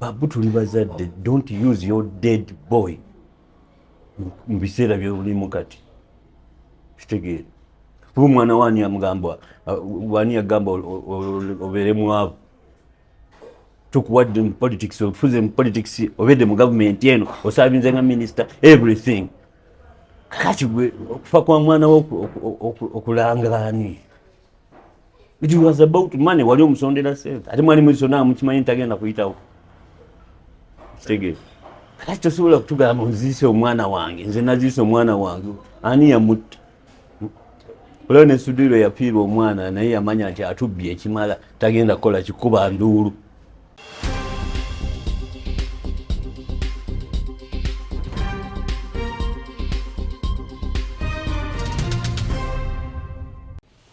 Babu tuli bazadde, don't use your dead boy mu biseera by'obulimu kati. Kitegeera. Kuba omwana wani amugamba, wani yagamba obeere mwavu. Tukuwadde mu politics, ofuze mu politics, obedde mu government eno, osabinze nga minister, everything. Kati gwe okufa kwa mwana wo okulangaani. It was about money, wali omusondera sente. Ate mwali mwisona mukimanyi ntagenda kuyitawo. Kitegeera. Kati tosobola kutugamba nziise omwana wange, nze naziise omwana wange. Ani yamutta? Olwo ne Sudiro yafiirwa omwana naye yamanya nti atubbye ekimala tagenda kukola kikuba nduulu.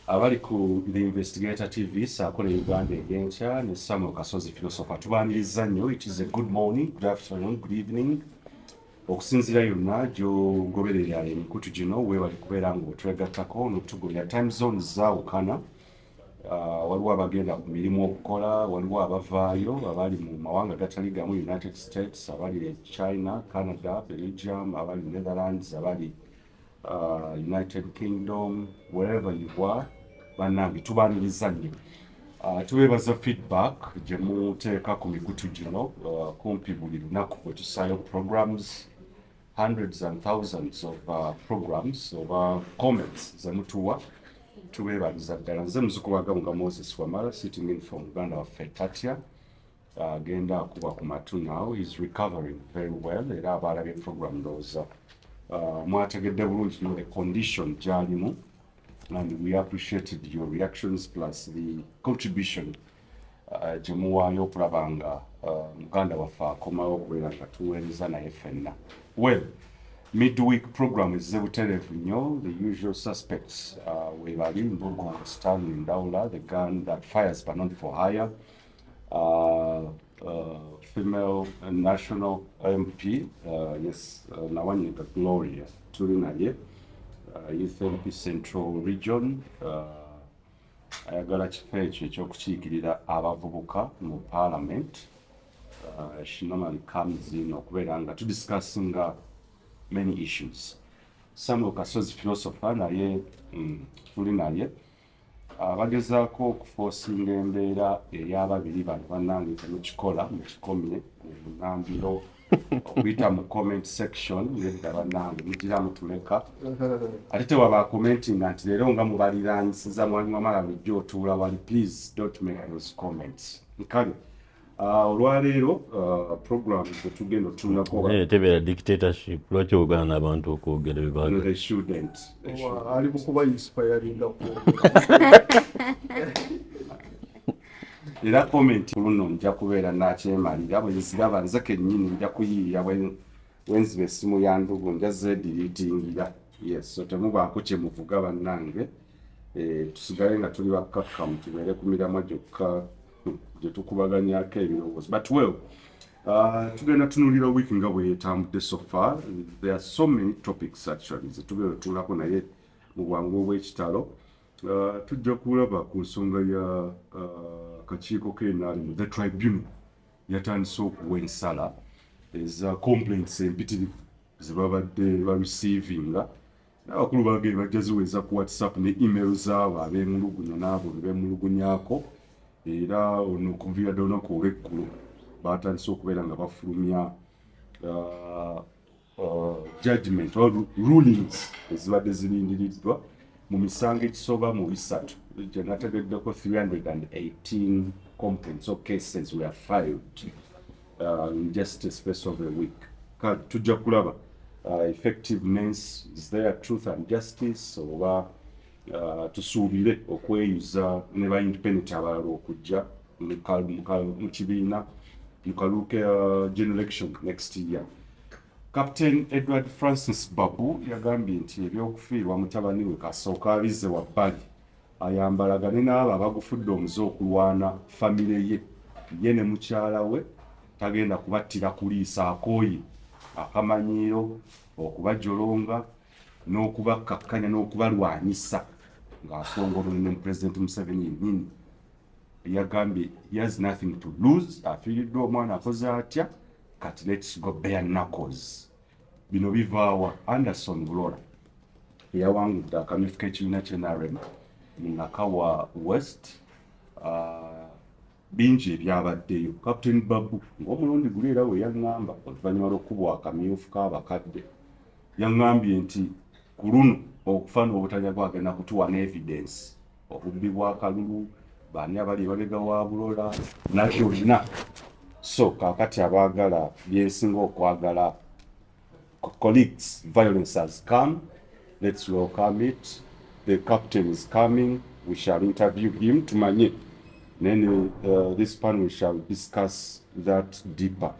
Abali ku the Investigator TV sakola Uganda egenkya ne Samuel Kasozi philosopher tubaniriza nnyo. It is a good morning, good afternoon, good evening. Okusinzira yonna gy'ogoberera emikutu gino weewali kubeera ng'otwegattako n'otugumya time zones zaawukana. Waliwo abagenda ku mirimu okukola, waliwo abavaayo abali mu mawanga gatali gamu, United States, abali China, Canada, Belgium, abali Netherlands, abali United Kingdom, wherever you are. Bannange tubaniriza nnyo. Tubeebaza feedback gye muteeka ku mikutu gino kumpi buli lunaku bwe tusaayo programs, hundreds and thousands of programs of comments ze mutuwa. Tubeebaliza ddala. Nze muzukubaga nga Moses Wamala sitting in from Uganda waffe Tatya. Agenda akuba ku matu now. He's recovering very well. Era abalabye program ndowooza mwategedde bulungi nnyo the condition gy'alimu. And we appreciated your reactions plus the contribution gye muwaayo okulaba nga muganda waffe akomawo okubeera nga tuweereza naye ffenna. Well, midweek program ezze butereevu nnyo. The usual suspects weebali Mbugo Stanley Ndawula, the gun that fires but not for hire, female national MP, yes, Nawanyika Gloria tuli naye, Youth MP Central Region, ayagala kifo ekyo ekyokukiikirira abavubuka mu Parliament. She normally comes in okubeera nga tudiscussinga many issues. Samuel Kasozi philosopher naye tuli naye bagezaako okuforcinga embeera ey'ababiri bano bannange temukikola mukikomye munambiro okuyita mu comment section nedda bannange mugira mutuleka ate tewaba commenting nti leero nga mubaliraanyisiza mwalimu amala bujja otuula wali. Please don't make those comments. Nkale olwaleero programzetugenda otunulako tebeera dictatorship. Lwaki ogaana n'abantu okwogera no, they shouldn't. Ali mukuba inspiring era comment luno nja kubeera nakyemalira bwe nziraba nze kennyini nja kuyiiya wenziba essimu ya ndugu nja zeediriitingira. Yes, so temubaako kye muvuga bannange, tusigale nga tuli bakkakkamu tubeere ku miramwa gyokka gye tukubaganyako ebirowoozo. But well, tugenda tunulira wiiki nga bwe yeetambudde so far. There are so many topics actually ze tubeera tuulako naye mu bwangu obw'ekitalo. Tujja kulaba ku nsonga ya kakiiko k'ennaalimu, the tribunal yatandise okuwa ensala eza complaints empitirivu ze babadde bareceiving. Abakulu bagee bajja ziweza ku WhatsApp ne email zaabo abeemulugunya n'abo be beemulugunyaako. Era ono okuviira olunaku olw'eggulu batandise okubeera nga bafulumya judgment or rulings ezibadde zirindiriddwa mu misango egisoba mu 3 gye nategeddeko 318 complaints or cases were filed in just a space of a week. Kale tujja kulaba effectiveness, is there truth and justice, oba tusuubire okweyuza ne ba independent abalala okujja mu kibiina mu kaluuke general election next year. Captain Edward Francis Babu yagambye nti ebyokufiirwa mutabani we Kasooka abize wabbali ayambalagane n'abo abagufudde omuze okulwana famire ye ne mukyala we tagenda kubattira kuliisa akooye akamanyiiro okubajolonga n'okubakkakkanya n'okubalwanyisa ng'asongolwe ne President Museveni yennyini. yagambye he has nothing to lose, afiiriddwa omwana akoze atya, kati let's go bare knuckles. Bino bivaawa Anderson Bulora eyawangudde akamyufu k'ekibiina ky'NRM mu Nakawa West. Bingi ebyabaddeyo. Captain Babu ng'omulundi guli era we yaŋŋamba oluvannyuma lw'okubwa akamyufu k'abakadde yaŋŋambye nti ku luno okufa n'obutanya gwagenda kutuwa ne evidence obubbi bwa kalulu baani abali emabega wa Bulola na byonna. So kaakati abaagala byensinga okwagala colleagues, violence has come, let's welcome it. The captain is coming, we shall interview him tumanye. Then this panel shall discuss that deeper.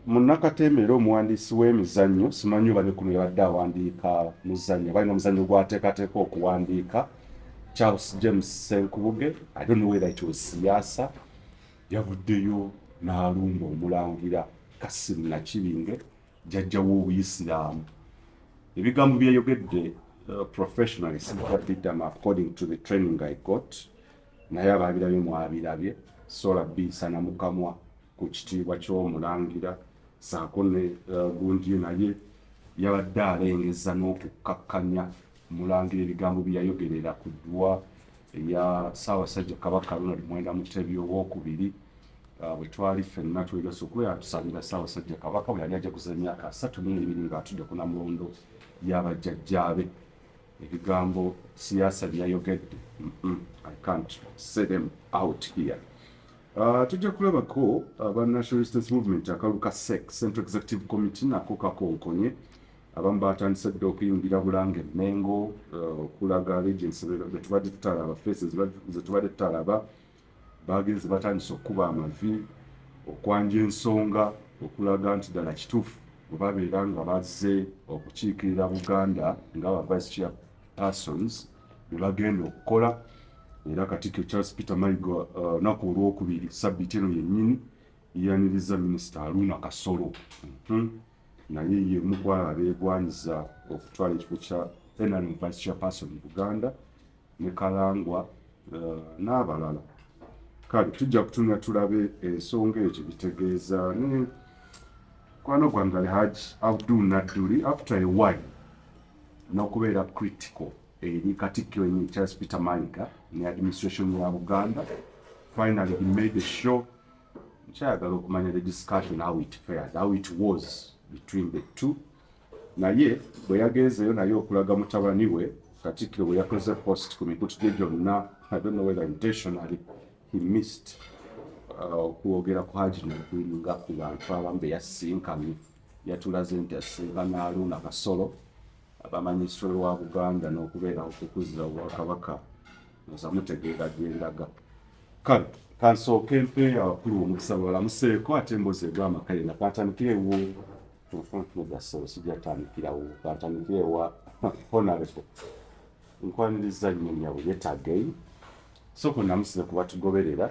Munakatemera omuwandiisi w'emizannyo simanyi oba ne kuno yabadde awandiika muzannyo balina omuzannyo gwateekateeka okuwandiika Charles James Senkubuge, I don't know whether it was siyaasa, yavuddeyo n'alumba omulangira Kasimu Nakibinge jjajja w'Obuyisiraamu. Ebigambo byeyogedde professionally sinabiddamu according to the training I got, naye abaabirabye mwabirabye sola bisana mu kamwa ku kitiibwa ky'omulangira saako ne gundi naye yabadde alengeza n'okukkakkanya mulangira ebigambo byayogerera ku ddwa eya Ssaabasajja Kabaka Ronald Mwenda Mutebi owookubiri bwe twali ffenna twegasa okuba yatusalira Ssaabasajja Kabaka bwe yali ajja kuza emyaka 32 ng'atudde ku Namulondo y'abajjajjaabe. Ebigambo siyaasa byayogedde, I can't say them out here. Tujja kulabako aba National Resistance Movement akaluka SEC, Central Executive Committee nako kakonkonye. Abamu batandise dda okuyingira Bulange Mengo okulaga allegiance be tubadde tutalaba, faces ze tubadde tutalaba, bagenze batandise okuba amavi okwanja ensonga okulaga nti ddala kituufu bwe babeera nga bazze okukiikirira Buganda ng'aba vice chairpersons bye bagenda okukola. Era Katikkiro Charles Peter Mayiga naku olwokubiri sabbiiti eno yennyini yaniriza Minisita Haruna Kasolo naye ye mukwala abeegwanyiza okutwala ekifo kya NRM vice chairperson Buganda ne Kalangwa n'abalala. Kale tujja kutunula tulabe ensonga ekyo bitegeeza ne kwano gwange Alhaji Abdul Nadduli after a while n'okubeera critical eri Katikkiro yennyini Charles Peter Mayiga ne administration ya Buganda. Finally he made a show. Nkyayagala okumanya the discussion how it fared, how it was between the two. Naye bwe yagezeyo naye okulaga mutabani we Katikkiro bwe yakoze post ku mikutu gye gyonna, I don't know whether intentionally he missed okwogera ku Haji Nadduli nga ku bantu abamu be yasinkanye, yatulaze nti yasinkana Haruna Kasolo abamanyisitule wa Buganda n'okubeera okukuzira Obwakabaka oza mutegeera gyendaga. Kale kansooke mpe abakulu omukisa balamuseeko ate mbozeebwa amakaye nakantanukirewo mugasolo sijatandikirawo kantanukirewa honorable nkwaniriza nnyo nyawe yetagei soko namusire kuba tugoberera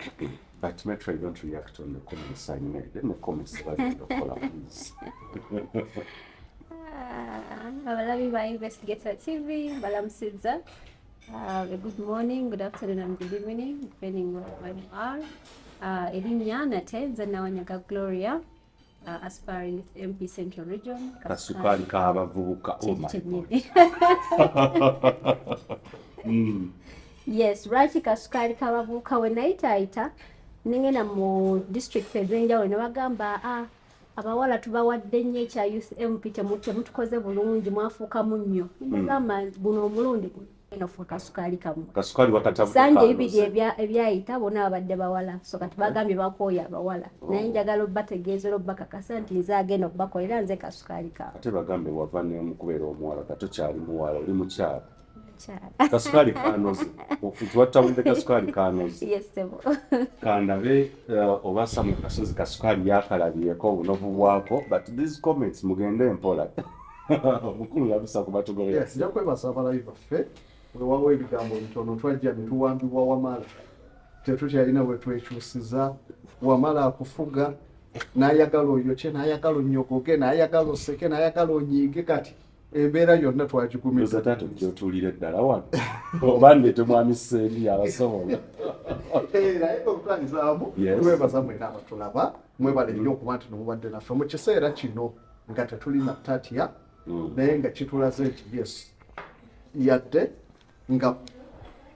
but make sure you don't react on the comments I made. Then the comments please. Abalabi ba Investigator TV, balamusiza. Good morning, good afternoon and good evening, depending where you are. Erinnya nate Nzawanyaga Gloria, aspiring MP Central Region. Kasukali k'abavubuka. Oh my. Yes, right. Kasukali k'abavubuka we naita ningena mu district ezenjawulo ne bagamba abawala tubawadde nnyo ekya youth MP temutukoze bulungi mwafuuka munnyo. Bagamba guno omulundi enofuuka kasukali kamu. Kasukali wakatabuka. Sanje ebiri ebyayita bonna babadde bawala. So kati bagambye bakooya abawala. Naye njagala obbategeeza obbakakasa nti nze agenda okubakolera nze kasukali kamu. Ate bagambe wava ne mukubeera omuwala katokyali muwala oli mukyala. Kasukali kanozi okutuwatawulire kasukali kanozi. Yes sebo. Kandabe obasa mu kasozi kasukali yakalabyeko obunovu bwako, but these comments mugende empola. Mukulu yabisa kubatugobera. Yes, njakwebasa abalabi baffe wewawo ebigambo bitono twajja ne tuwambibwa Wamala tetukyalina bwe twekyusiza. Wamala akufuga n'ayagala oyokye n'ayagala onyogoge n'ayagala oseke n'ayagala onyiige kati embeera yonna twagikumiza taata gyotulire ddala wano oba ndete mwami Seeni abasobola naye okutwalizaamu twebaza mwena abatulaba mwebale nnyo okuba nti nomubadde naffe mu kiseera kino nga tetulina tatya naye nga kitulaze nti yes yadde nga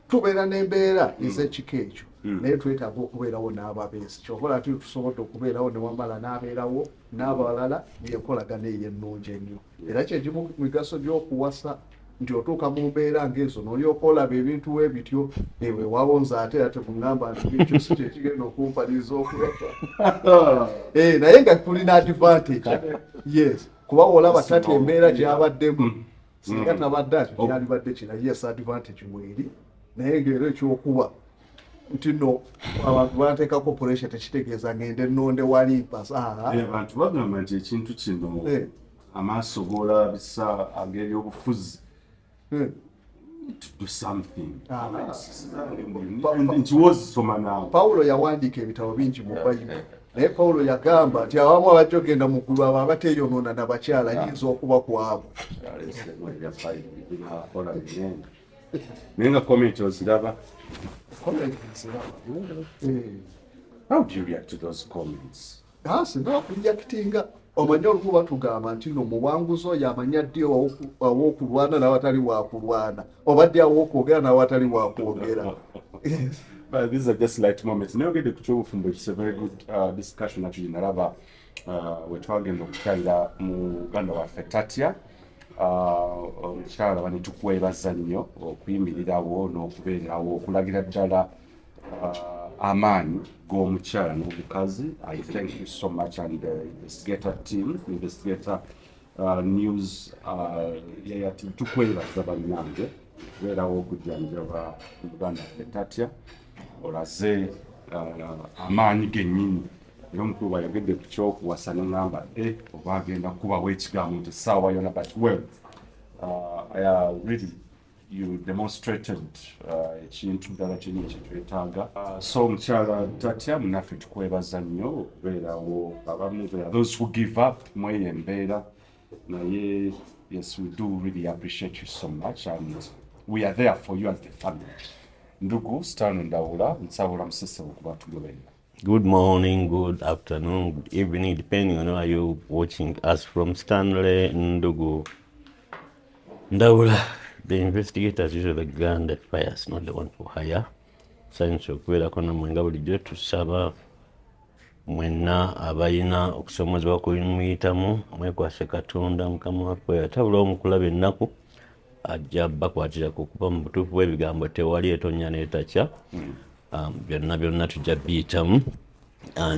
tubeera n'embeera ez'ekika ekyo naye twetaaga okubeerawo n'ababeezi kyokola ti tusobodde okubeerawo ne Wamala n'abeerawo n'abalala yenkolagana ey'ennungi ennyo era kyegimu migaso gy'okuwasa nti otuuka mu mbeera ng'ezo n'olyoka olaba ebintu we bityo ewe wawonza ate ate kungamba nti ekyo si kyekigenda okumpaliza okulaba naye nga tulina advantage yes kuba olaba tati embeera gy'abaddemu singa tabadde ati gyalibadde kina yes advantage mweri naye ng'era ekyokuba nti no abantu bateekako pressure tekitegeeza ngende ennonde wali mpasa abantu bagamba nti ekintu kino amaaso g'olabisa ag'ebyobufuzi to do something nti wozisoma naawe Pawulo yawandiika ebitabo bingi mu Bayibuli naye Pawulo yagamba nti abamu abajja ogenda mu ggulu abo abateeyonoona na bakyala yinza okuba kwabo naye nga comment oziraba. How do you react to those comments? Singa kureactinga omanya olukuba tugamba nti no muwanguzi oyo amanya ddi aw'okulwana n'awatali wakulwana obadde aw'okwogera n'awatali wakwogera. But these are just light moments. Naye ogende ku kyobufumbo, it's a very good discussion actually nalaba we twagenda okukyalira muganda waffe Tatya omukyala bani tukwebaza nnyo okuyimirirawo n'okubeerawo okulagira ddala amaanyi g'omukyala n'omukazi. I thank you so much and the Investigator team, Investigator news team tukwebaza bannange okubeerawo okujjanjaba muganda waffe Tatya olaze amaanyi gennyini. Era omukulu bayogedde ku kyokuwasa n'engamba oba agenda kubawo ekigambo nti essaawa yonna but well really you demonstrated ekintu ddala kyenyi kyetwetaaga. So omukyala Tatya munaffe tukwebaza nnyo okubeerawo abamu those who give up mweyo embeera naye yes we do really appreciate you so much and we are there for you as the family. Ndugu Stano Ndawula nsabula musese okuba tugoberera. Good morning, good afternoon, good evening, depending on where you're watching us from. Stanley Ndugu Ndawula, the investigators usually the gun that fires, not the one for hire. Science okubeera kono mwenga bulijjo tusaba mwenna abayina okusomozebwa kumuyitamu mwekwase Katonda Mukama waffe atabula omukulaba ennaku ajja bakwatirako kuba mu butuufu bw'ebigambo tewali etonnya n'etakya. Byonna tujja biyitamu.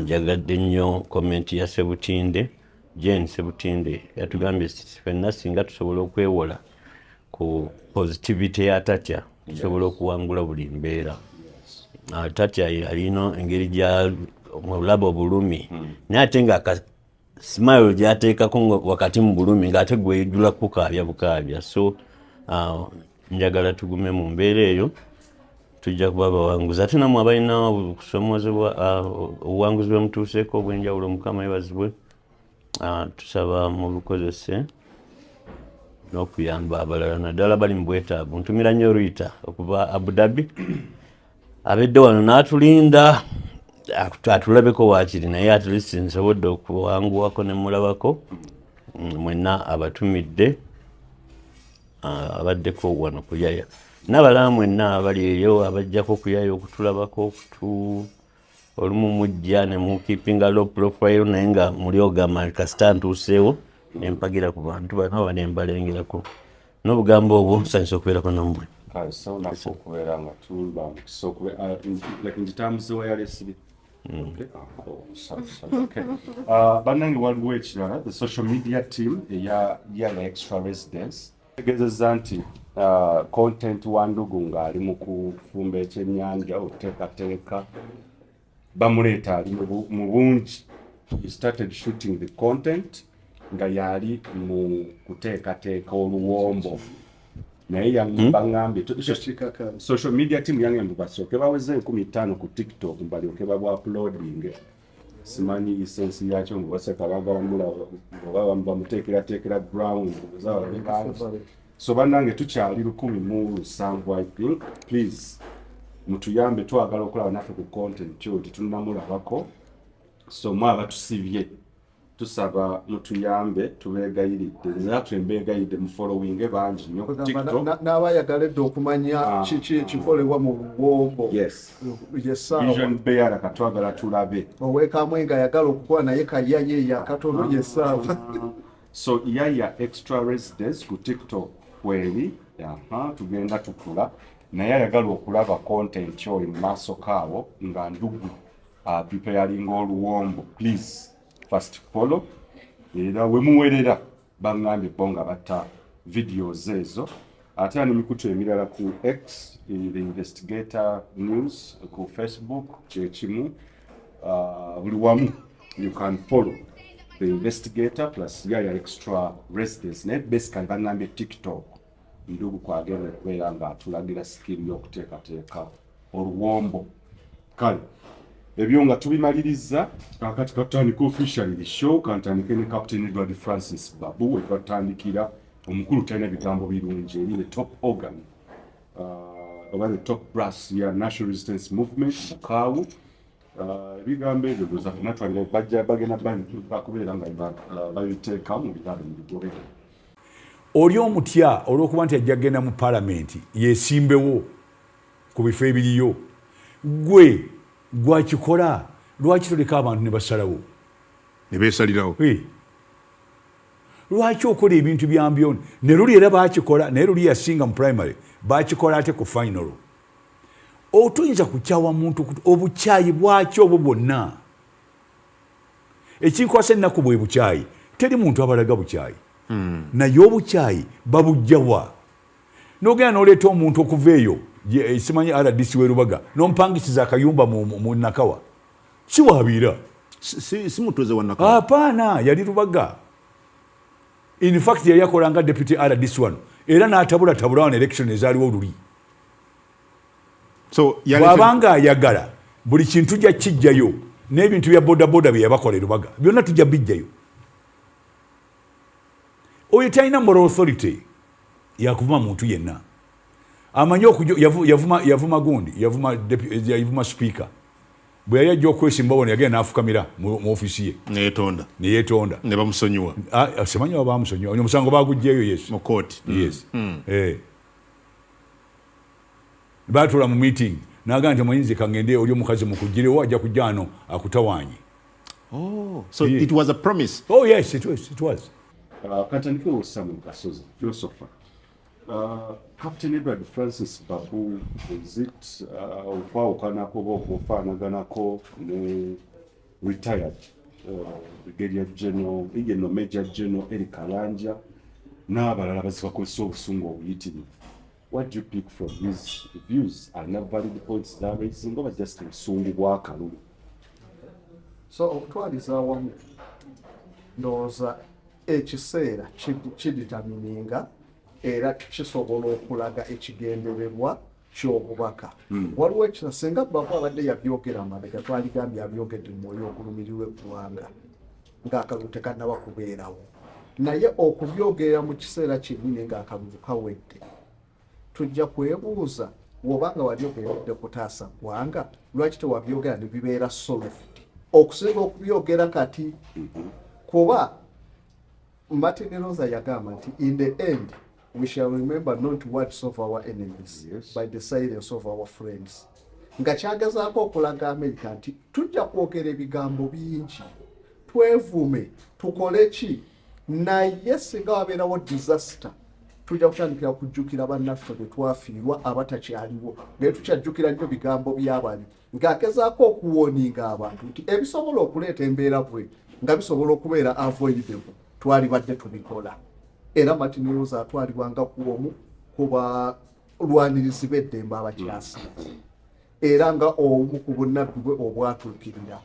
Njagadde nnyo komenti ya Sebutinde, Jane Sebutinde yatugambye ffenna singa tusobola okwewola ku positivity ya Tatya tusobola okuwangula buli mbeera. Tatya alina engeri gya mulaba obulumi naye ate nga smile gy'ateekako wakati mu bulumi ng'ate gwejjula kukaabya bukaabya. So njagala tugume mu mbeera eyo tujja kuba bawanguzi ate namwe abalina okusomozebwa obuwanguzi bwemutuuseeko obw'enjawulo Mukama yebazibwe. Tusaba mubukozese n'okuyamba abalala naddala bali mu bwetaavu. Ntumira nnyo Rita okuva Abu Dhabi abedde wano n'atulinda atulabeko waakiri naye at least nsobodde okuwanguwako ne mulabako. Mwenna abatumidde abaddeko wano kuyaya n'abalala mwenna abali eyo abajjako kuyaya okutulabako olumu mujja ne mukeepinga low profile naye nga muli ogamba kasita ntuuseewo ne mpagira ku bantu bano aba ne mbalengerako n'obugambo obwo nsanyusa okubeerako nammwe. Nako okubeera nga tulba mukisa okubeera ngitambuzewa yalesiri. Bannange waliwo ekirala the social media team eya Yala Extra Residence tegezezza nti content wa Ndugu ng'ali mu kufumba ekyennyanja okuteekateeka bamuleeta ali mu bungi. He started shooting the content nga yali mu kuteekateeka oluwombo naye baŋŋambye social media team yange basooke baweze 15,000 ku TikTok balyoke babu uploading. simanyi isensi yakyo ngwaseka bagala mulaba ngoba bamuteekera ground so bannange tukyali 107 I think please mutuyambe twagala okulaba naffe ku content yo tetunnamulabako so mwaba tusibye tusaba mutuyambe tubeegayiridde nzatwe mbeegayiridde mu following bangi nnyo ku TikTok n'abayagaledde okumanya kiki kikolebwa mu Luwombo. Yes. Vision bearer katwagala tulabe. Oweekamwe nga ayagala okukola naye kayaye yakatono yesaawa. So yaya extra residence ku TikTok kweli tugenda tukula naye ayagala okulaba content yo mu maaso kaabo nga ndugu preparing Oluwombo. Please first follow era we muwerera bangambye bonga bata videos ezo ate ani mikutu emirala ku X the Investigator news ku Facebook kyekimu buli wamu you can follow the Investigator plus yaya extra residence ne basically bangambye TikTok ndugu kwagenda kubeera nga atulagira skill y'okuteekateeka Oluwombo kale ebyo nga tubimaliriza akati katandika officially show kantandike ne Captain Edward Francis Babu we katandikira omukulu talina bigambo birungi eri the top organ oba the top brass ya National Resistance Movement mukaawu ebigambo ebyo doza natwalira bajja bagenda bakubeera nga babiteeka mu bitabo mubigobe oli omutya olw'okuba nti ajja kgenda mu palamenti yeesimbewo ku bifo ebiriyo gwe gwakikola lwaki toleka abantu ne basalawo ne beesalirawo lwaki okola ebintu byambyo ne luli era baakikola naye luli yasinga mu primary baakikola ate ku final otoyinza kukyawa muntu obukyayi bwaki obwo bwonna ekinkwasa ennaku bwe bukyayi teri muntu abalaga bukyayi naye obukyayi babujjawa n'ogenda n'oleeta omuntu okuva eyo simanyi RDC werubaga nompangisiza akayumba mu Nakawa siwaabira si mutuze wa Nakawa hapana yali Rubaga in fact yali akolanga deputy RDC wano era n'atabula wano election ezaaliwo oluli so wabanga ayagala buli kintu jja kijjayo n'ebintu bya bodaboda bye yabakola Rubaga byonna tujja bijjayo oyo talina moral authority yakuvuma muntu yenna amanyi yavuma gundi yavuma speaker bwe yali ajja okwesimba wano yagenda n'afukamira mu ofisi ye neyeetonda ne bamusonyiwa simanyi oba bamusonyiwa omusango baguggyeyo yes mu kooti yes baatula mu meeting n'agamba nti omuyinzi kangende oli omukazi mukuggirewo ajja kujja wano akutawaanye so it was a promise yes it was katandike Samuel Kasozi philosopher Captain Edward Francis Babu is it ukwawukanako okufaanaganako ne retired Brigadier General Major General Eric Kalanja n'abalala bazibakozesa obusungu obuyitirivu. What do you pick from his views? Are not valid points that raising over just obusungu bwa kalulu? So okutwaliza awamu ndowooza ekiseera kiditamininga era kisobola okulaga ekigendererwa ky'obubaka. Waliwo ekisa singa Babu abadde yabyogera amabega twaligambye abyogedde mu mwoyo ogulumirirwa eggwanga ng'akalulu tekannaba kubeerawo, naye okubyogera mu kiseera kinene ng'akalulu kawedde tujja kwebuuza bw'obanga wabyogeredde kutaasa ggwanga lwaki tewabyogera ne bibeera solved okusinga okubyogera kati kuba Martin Rosa yagamba nti in the end we shall remember not words of our enemies, by the silence of our friends. Nga kyagazaako okulaga America nti tujja kwogera ebigambo bingi twevume tukole ki naye singa wabeerawo disaster tujja kutandikira kujjukira bannaffe bwe twafiirwa abatakyaliwo naye tukyajjukira nnyo bigambo by'abali ng'agezaako okuwooninga abantu nti ebisobola okuleeta embeera bwe nga bisobola okubeera avoidable twalibadde tubikola. Era Martin Rosa atwalibwanga kuomu kuba lwanirizi b'eddembe abakyasi era nga omu ku bunnabbi bwe obwatuukirira.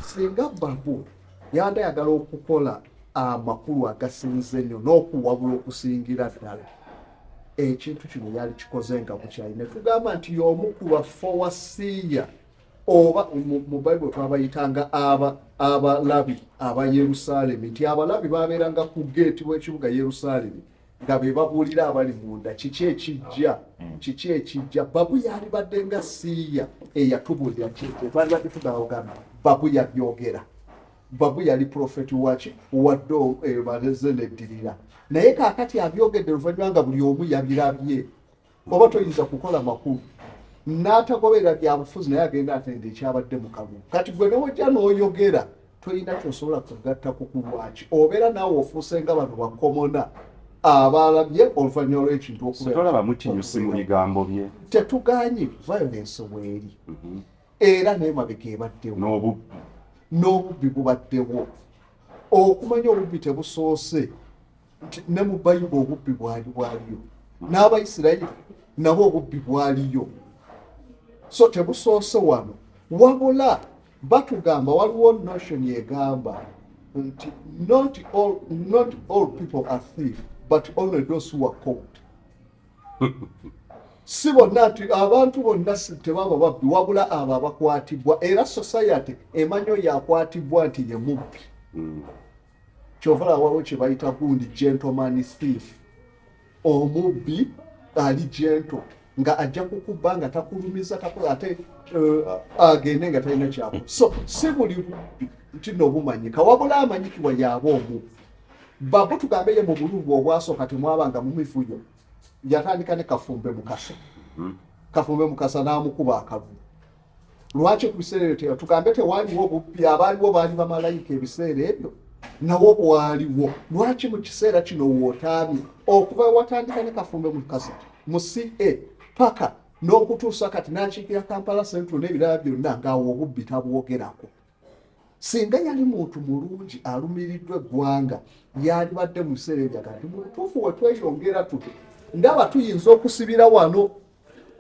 Singa Babu yandayagala okukola amakulu agasinze nnyo n'okuwabula okusingira ddala ekintu kino yali kikoze nga bukyali ne tugamba nti y'omu ku baffe wasiiya oba mu Bible twabayitanga abalabi aba Yerusalemu nti abalabi babeeranga ku gate w'ekibuga Yerusalemu nga be babuulira abali munda kiki ekijja Babu yali badde nga siiya eyatubuulira kiki twali badde tugamba Babu yabyogera Babu yali profeti waki waddo baleze neddirira naye kaakati abyogedde luvannyuma nga buli omu yabirabye oba toyinza kukola makulu n'atagoberera byabufuzi naye agenda atenda ekyabadde mu kalulu kati gwe newojja n'oyogera toyina kyosobola kugattako ku lwaki obeera naawe ofuuse nga bano bakomona abalabye oluvannyuma lw'ekintu okubeera mutinyusi mu bigambo bye tetuganye violence weeri era naye mabega ebaddewo n'obubbi bubaddewo okumanya obubbi tebusoose nti ne mu Bayibuli obubbi bwaliyo n'Abayisirayiri nabo obubbi bwaliyo so tebusoose wano wabula batugamba waliwo notion egamba nti not all people are thieves but only those who are caught si bonna nti abantu bonna tebaba babbi wabula abo abakwatibwa era society emanyo yakwatibwa nti ye mubbi kyovula waliwo kye bayita gundi gentleman thief omubbi ali gento nga ajja kukuba nga takulumiza ate agende nga talina kyako so si buli bubbi nti nobumanyika wabula amanyikibwa yaba omubbi Babu tugambe ye mu bulungu obwasooka temwabanga mu mivuyo yatandika ne Kafumbe Mukasa n'amukuba akavu lwaki ku biseera ebyo tugambe tewaliwo obubbi abaaliwo baali bamalayika ebiseera ebyo nawo bwaliwo lwaki mu kiseera kino wootaamye okuva watandika ne Kafumbe Mukasa mu CA paka n'okutuusa kati n'akiikira Kampala Central n'ebirala byonna ng'awo obubbi tabwogerako singa yali muntu mulungi alumiriddwa eggwanga yali badde mu biseera ebyo kati mu butuufu we tweyongera tuti ndaba tuyinza okusibira wano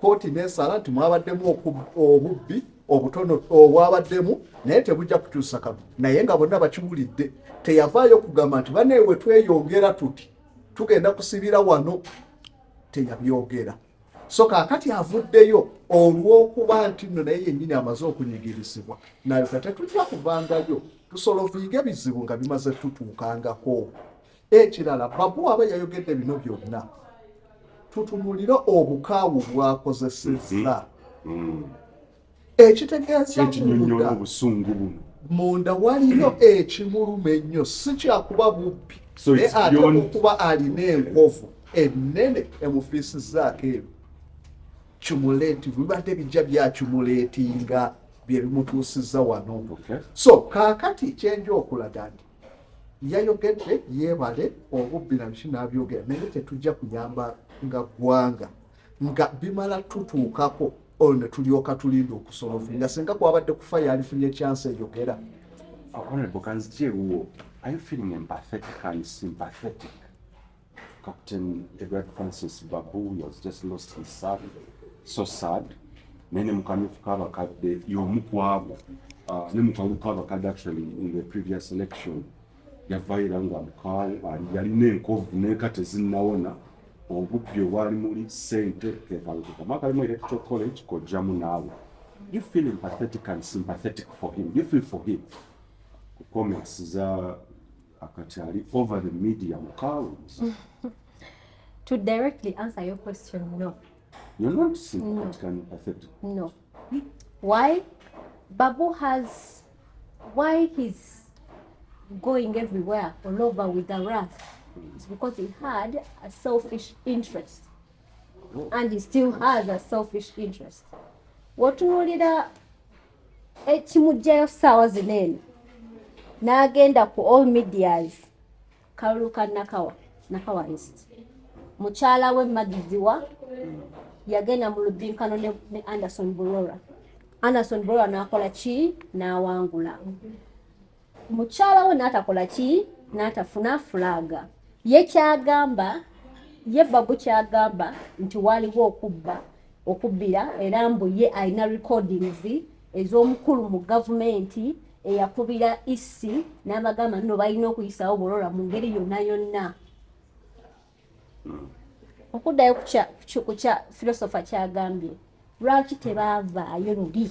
kooti n'esala nti mwabaddemu obubbi obutono obwabaddemu naye tebujja kutuusa kabu naye nga bonna bakiwulidde teyavaayo kugamba nti baneewe tweyongera tuti tugenda kusibira wano teyabyogera so kaakati avuddeyo olw'okuba nti nno naye yennyini amaze okunyigirizibwa nayo tetujja kuvangayo tusoloviige ebizibu nga bimaze tutuukangako ekirala Babu aba yayogedde bino byonna tutunulira obukaawu bwakozesezza ekitegeeza munda waliyo ekimuluma ennyo si kyakuba bubbi naye ate okuba alina enkovu ennene emufiisizzaako ebyo cumulative bibadde bijja byacumuleetinga bye bimutuusizza wano so kaakati kyenja okulaga nti yayogedde yeebale obubbi na biki n'abyogera naye tetujja kuyamba nga ggwanga nga bimala tutuukako olwo ne tulyoka tulinda okusolofu nga singa kwabadde kufa yalifunye chance eyogera Honorable Kanzijewo, are you feeling empathetic and sympathetic? Captain Edward Francis Babu has just lost his son. So sad. Nene mukamifu kabakadde y'omukwabo ne mukalu kabakadde actually in the previous election yavaira nga mukalu yalina enkovu n'enkate zinnawona obubbi obwali muli ssente kekaluka makalimu electoral college kojjamu naawe. You feel empathetic and sympathetic for him. You feel for him. Comments za akatali over the media mukalu. To directly answer your question, no. You're not sympathetic and empathetic. No. Why? Babu has, why he's going everywhere all over with the wrath? It's because he had a selfish interest. And he still has a selfish interest. Watuulira ekimujjayo ssaawa zinene n'agenda ku all medias kaluka Nakawa East. Mukyala we Magiziwa yagenda mu lubinkano ne Anderson Burora. Anderson Burora n'akola ki n'awangula. Mukyala we n'atakola ki n'atafuna fulaga. Ye Babu kyagamba nti waliwo okubbira era mbu ye alina recordings ez'omukulu mu gavumenti eyakubira isi n'abagamba nno balina okuyisawo Burora mu ngeri yonna. Okuddayo ku kya philosopher kyagambye lwaki tebaavaayo luli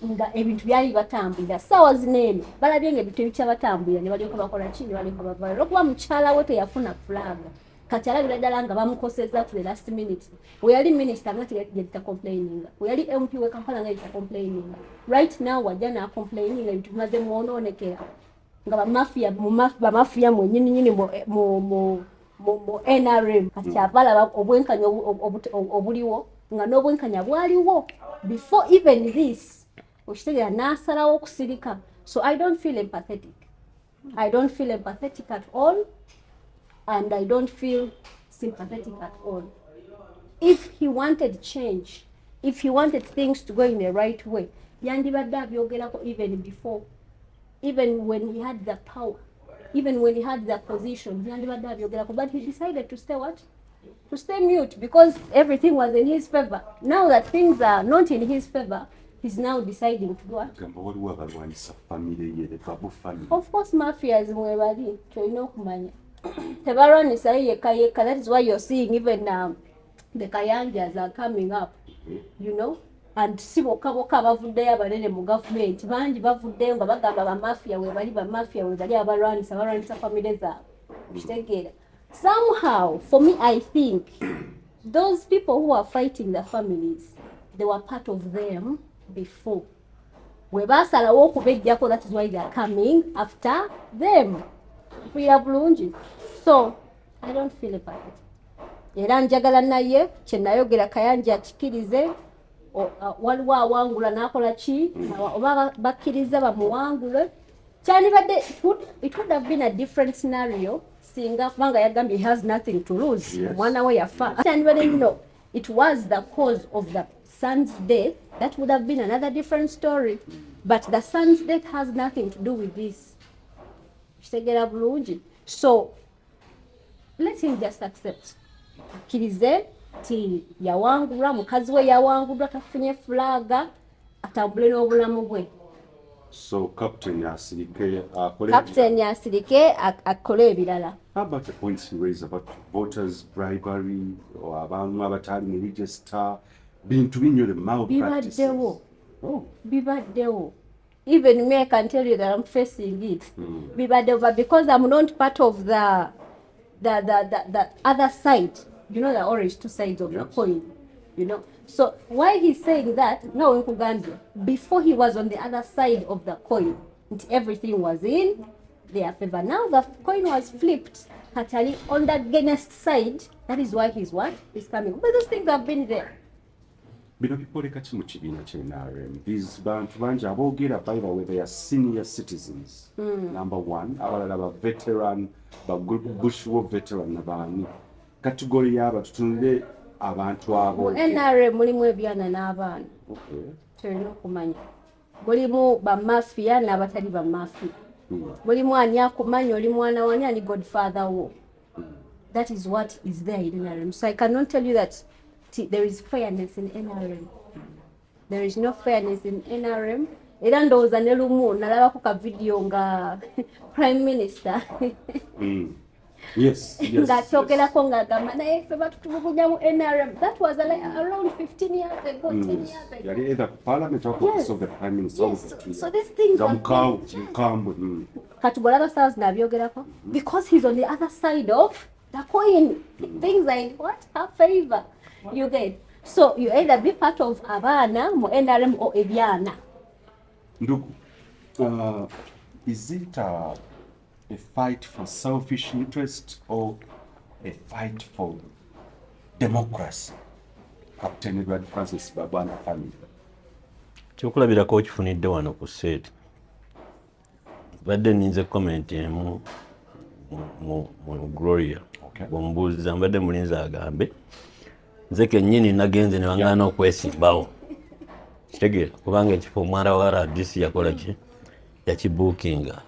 nga ebintu byali batambulira ssaawa zineeno balabye nga ebintu ebikyabatambulira ne balyoka bakola ki ne balyoka bavayo olwokuba mukyala we teyafuna fulaga kati alabira ddala nga bamukosezza to the last minute we yali minister nga teyajita complaininga we yali mp we kampala nga yajita complaininga right now wajja nacomplaininga ebintu bimaze muwonoonekera nga bamafiya mwenyininyini mu NRM kati abalaba obwenkanya obuliwo nga n'obwenkanya bwaliwo before even this okitegera n'asalawo okusirika so I don't feel empathetic at all and I don't feel sympathetic at all. If he wanted change, if he wanted things to go in the right way, yandibadde abyogerako even before, even when he had the power, even when he had the position, yandibadde abyogerako, but he decided to stay what? To stay mute because everything was in his favor. Now that things are not in his favor, he's now deciding to do what? Of course, mafias mwebali, tulina okumanya. Tebalwanisa yekka, that is why you're seeing even the Kayanjas are coming up, you know, and si bokka bavuddeyo abanene mu government bangi bavuddeyo nga bagamba bamafia webali abalwanisa famire zaabwe kitegeera. Somehow for me I think those people who are fighting the families, they were part of them before webasalawo okubejjako, that is why they are coming after them. So I don't feel empathetic. Era njagala naye kyenayogera Kayanja akikirize waliwo awangula n'akola ki oba bakkiriza bamuwangule kyandibadde it would have been a different scenario singa kubanga yagambye he has nothing to lose omwana we yafa kyandibadde no it was the cause of the son's death that would have been another different story but the son's death has nothing to do with this. So let him just accept. Akkirize ti yawangulwa mukazi we yawangulwa tafunye flaga atambule n'obulamu bwe. So Captain Yasirike akole ebirala. How about the points he raised about voters bribery or abantu abatali mu register bintu binyole malpractices? Bibaddewo. Even me, I can tell you that I'm facing it. But because I'm not part of the other side, you know, the orange two sides of the coin, you know. So why he's saying that, no, before he was on the other side of the coin, everything was in their favor. Now the coin was flipped, actually on the against side. That is why he's what? He's coming. But those things have been there. Bino bikoleka ki mu kibiina ky'NRM? These bantu bangi aboogera by the way they are senior citizens. Number one, abalala ba veteran, ba Bush War veteran nabaani. Category yaba tutunule abantu abo. Mu NRM mulimu ebyana n'abaana. Tulina okumanya. Mulimu ba mafia n'abatali ba mafia. Mulimu ani akumanya oli mwana wani ani godfather wo. That is what is there in NRM. So I cannot tell you that there is fairness in NRM. There is no fairness in NRM. Era ndowooza ne lumu nalabako ka video nga Prime Minister. Yes. Ng'akyogerako ng'agamba naye ffe batutulugunya mu NRM. That was around 15 years ago, 10 years ago. Yali either Parliament or Office of the Prime Minister. Yes. So these things are Katugolaba Stars nabyogerako because he's on the other side of the coin. Things are in what? Her favor. You get. So you either be part of Abana, mo NRM or Ebiana. Ndugu, is it a fight for selfish interest or a fight for democracy? Captain Edward Francis Babu and family. Kyokulabirako okifunidde wano ku set. Badde ninze comment mu Gloria. Bw'omubuuliza mbadde mulinzi agambe. Nze kennyini nagenze ne bangana okwesimbawo. Kitegeera kubanga ekifo omwala wa RDC yakola ki? Yakibookinga.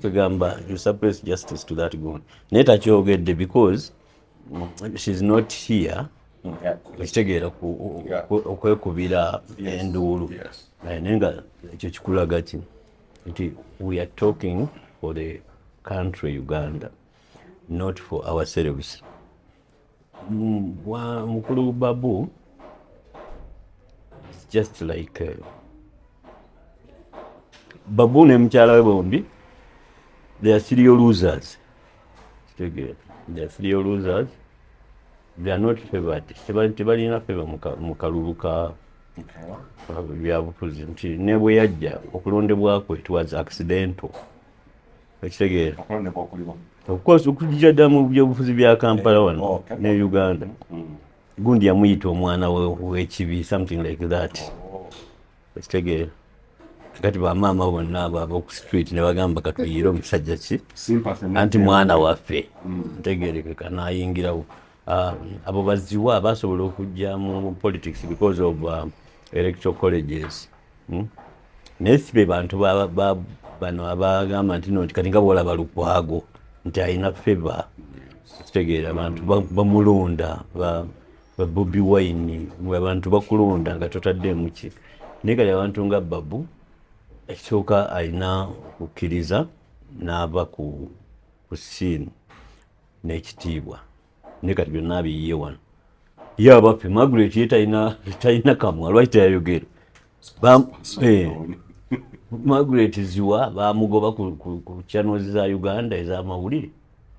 Kugamba you suppress justice to that gun. Naye takyogedde because she's not here. Kitegeera okwekubira enduulu. Naye nga ekyo kikulaga ki? Nti we are talking for the country Uganda, not for ourselves. Mukulu Babu is just like Babu ne mukyala we bombi they are serial losers. They are serial losers. They are not favored. Tebalina favor mu kalulu ka byabufuzi nti ne bwe yajja okulondebwa kwe it was accidental. Ekitegeera. Of course okujja dda mu byobufuzi bya Kampala wano ne Uganda. Gundi yamuyita omwana w'ekibi something like that. Ekitegeera. Kati bamaama bonna abo ku street ne bagamba katuyire omusajja ki anti mwana waffe ntegeerekeka n'ayingirawo. Abo baziwa basobola okujja mu politics because of electoral colleges. Naye si be bantu bano abagamba nti no kati nga bwolaba Lukwago nti alina favor. Kitegeera abantu bamulonda ba Bobi Wine abantu bakulonda nga totaddeemu ki. Naye kati abantu nga Babu ekisooka alina okukkiriza n'aba ku scene n'ekitiibwa. Naye kati byonna biyiye wano. Ye abaffe Margaret ye talina kamwa lwaki teyayogera. Margaret ziwa bamugoba ku channels za Uganda ez'amawulire.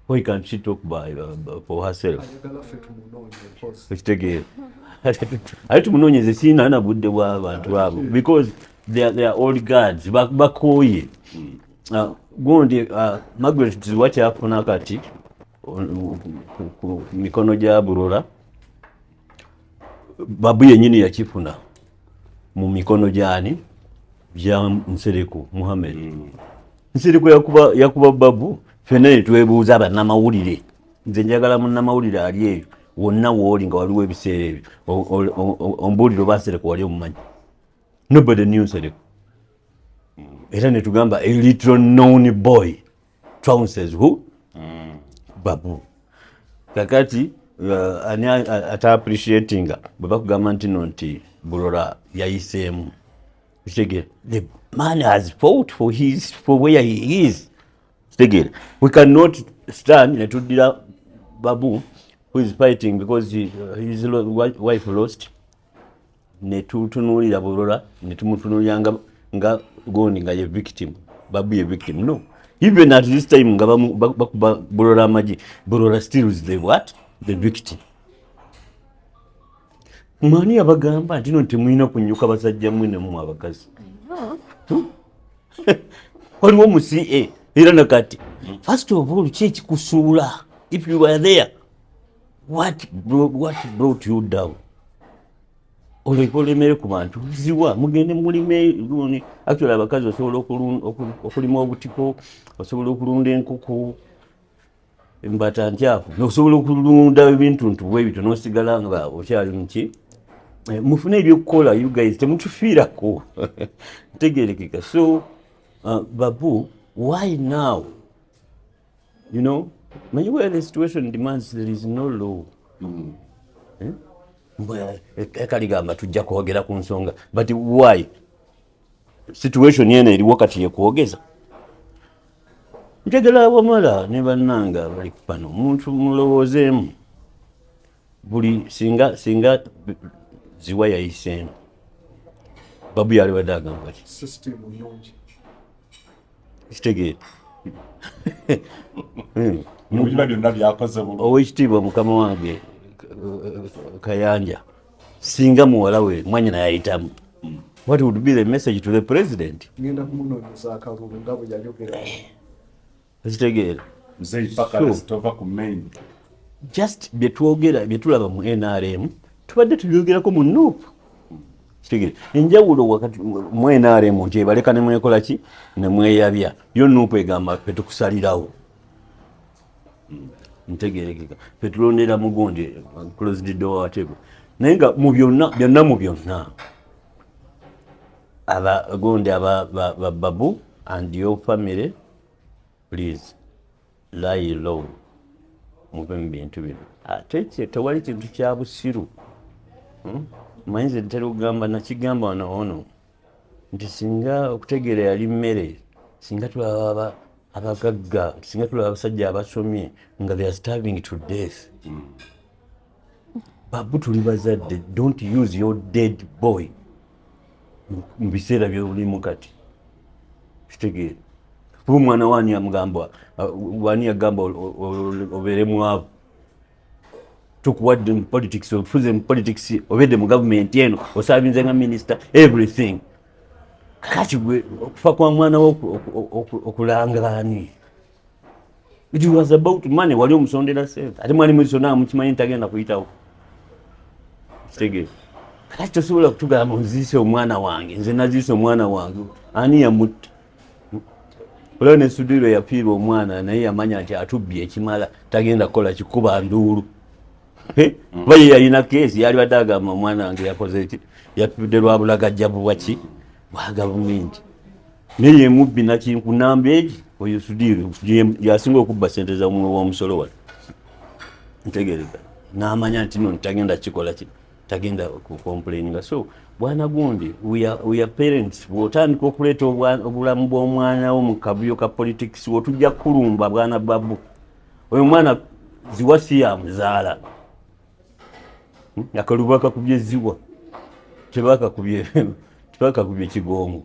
Why can't she talk for herself? Ekitegeera. Ate tumunoonyeze siina na budde bw'abantu abo because they are old guards bakooye. Gundi Margaret ziwa kyafuna kati ku mikono gya Bulola. Babu yennyini yakifuna mu mikono gyani gya Nsereko Muhammad. Nsereko yakuba Babu ffenna ne twebuuza bannamawulire. Nze njagala munnamawulire ali eyo wonna wooli nga waliwo ebiseera ebyo ombuulire oba Nsereko wali omumanyi. Nobody knew Nsereko. Era ne tugamba a little known boy trounces who? Babu. Kakati ani ata appreciating bwe bakugamba nti no nti Bulola yayiseemu. The man has fought for where he is. We cannot stand ne tuddira Babu who is fighting because his wife lost. Ne tutunuulira Bulola ne tumutunuulira nga Gondi nga ye victim. Babu ye victim. No. Even at this time nga bakuba Bulola amagi, Bulola still is the what? The victim. Mani abagamba nti no temulina kunyuka basajja mwine mu abakazi. Waliwo mu CA era nakati. First of all, church kusuula. If you were there, what brought you down? Olekolemere ku bantu ziwa mugende mulime guni actually abakazi osobola okulima obutiko, osobola okulunda enkoko, embata ntyafu, osobola okulunda ebintu ntubwe ebyo n'osigala nga okyali muki. Mufune ebyokukola you guys temutufiirako. Ntegeerekeka. So Babu, why now? You know, where the situation demands there is no law. Kaligamba tujja kwogera ku nsonga, but why? Situation yena eriwo kati yekwogeza. Ntegera abamala ne bannanga bali kupano omuntu mulowoozeemu buli singa ziwa yayiseemu Babu yali wadde agamba ki system nyonji kitegeera Mubiba byonna byakoze bulungi. Owekitiibwa mukama wange Kayanja singa muwala we mwanyina yayitamu. What would be the message to the president? ngenda kumunoonyeza akalulu nga bwe yayogera. Kitegeera. Mzee paka stova ku main. Just byetwogera byetulaba mu NRM tubadde tulyogerako mu NUP. Kitegeera. Enjawulo wakati mu NRM nti ebaleka ne mwekola ki ne mweyabya yo NUP egamba ffe tukusalirawo. Ntegeerekeka ffe tulondera mugonde closed door whatever. Naye nga mu byonna mu byonna abagonde aba Babu and your family, please lie low. Muve mu bintu bino. Ate tewali kintu kya busiru. Mayinza ntera okugamba nakigamba wano nti singa okutegeera yali mmere, singa tulaba abagagga, singa tulaba abasajja abasomye nga they are starving to death. Babu tuli bazadde, don't use your dead boy mu biseera by'olimu kati. kitegeera omwana wani amugamba wani yagamba obeere mwavu tukuwadde mu politics ofuze mu politics obedde mu gavumenti eno osabinze nga minister everything kakati gwe okufa kwa mwana wo okulangani it was about money wali omusondera sente ate mwali mwisona mukimanyi ntagenda kuyitawo kitegeera kakati tosobola kutugamba nziise omwana wange nze naziise omwana wange ani yamutta olwo ne Sudiro yafiirwa omwana naye yamanya nti atubbye ekimala tagenda kukola kikuba nduulu kuba ye yalina keesi yali badde agamba omwana wange yakoze eki yatudde lwa bulagajjavu bwaki bwa gavumenti naye ye mubbi nakinkunamba egi oyo Sudiro yasinga okubba sente za w'omusolo wali ntegereza n'amanya nti no tagenda kikola ki tagenda kucomplaininga so bwana gundi we are parents bw'otandika okuleeta obulamu bw'omwana wo mu kavuyo ka politics otujja kulumba bwana Babu oyo mwana ziwa si yamuzaala akaluba kakubye ziwa tebakakubye kigongo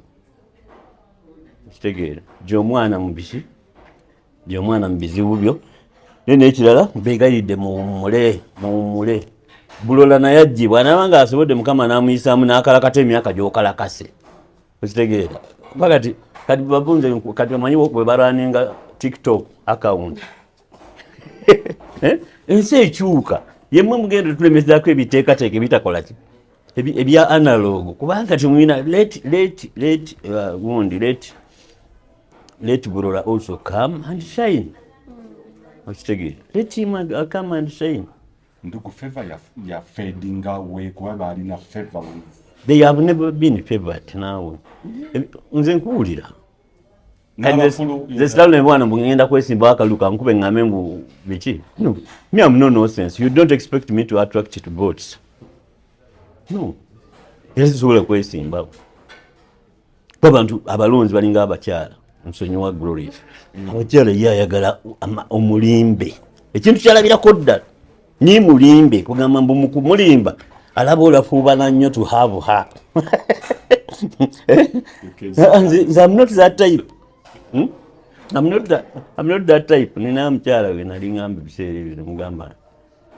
kitegeera gy'omwana mubisi gy'omwana mu bizibu byo naye n'ekirala mbeegayidde muwummule bulola naye ajjibwa naaba nga asobodde mukama n'amuyisaamu n'akalakata emyaka gy'okalakase okitegeera kuba kati babunze kati omanyi bwe balwaninga tiktok account ensi ekyuka yemmwe mugenda tulemezaako ebiteekateeka ebitakola ki ebya analogo kubanga timwina let bulola also come and shine okitegeera let him come and shine ndugu favor ya fading away kuba balina favor they have never been favored nawe nze nkuwulira zesilalo mwana mbugenda kwesimba akaluka nkube ngame mbu biki no me am no sense you don't expect me to attract to votes no yesobola kwesimba abantu abalonzi balinga abakyala nsonyiwa Glory abakyala yayagala omulimbe ekintu kyalabirako ddala ni mulimbe kugamba mbu mukumulimba alaba olafuubana nnyo to have her I'm not that type I'm not that type nina mukyala we nali ngamba ebiseera ebyo nemugamba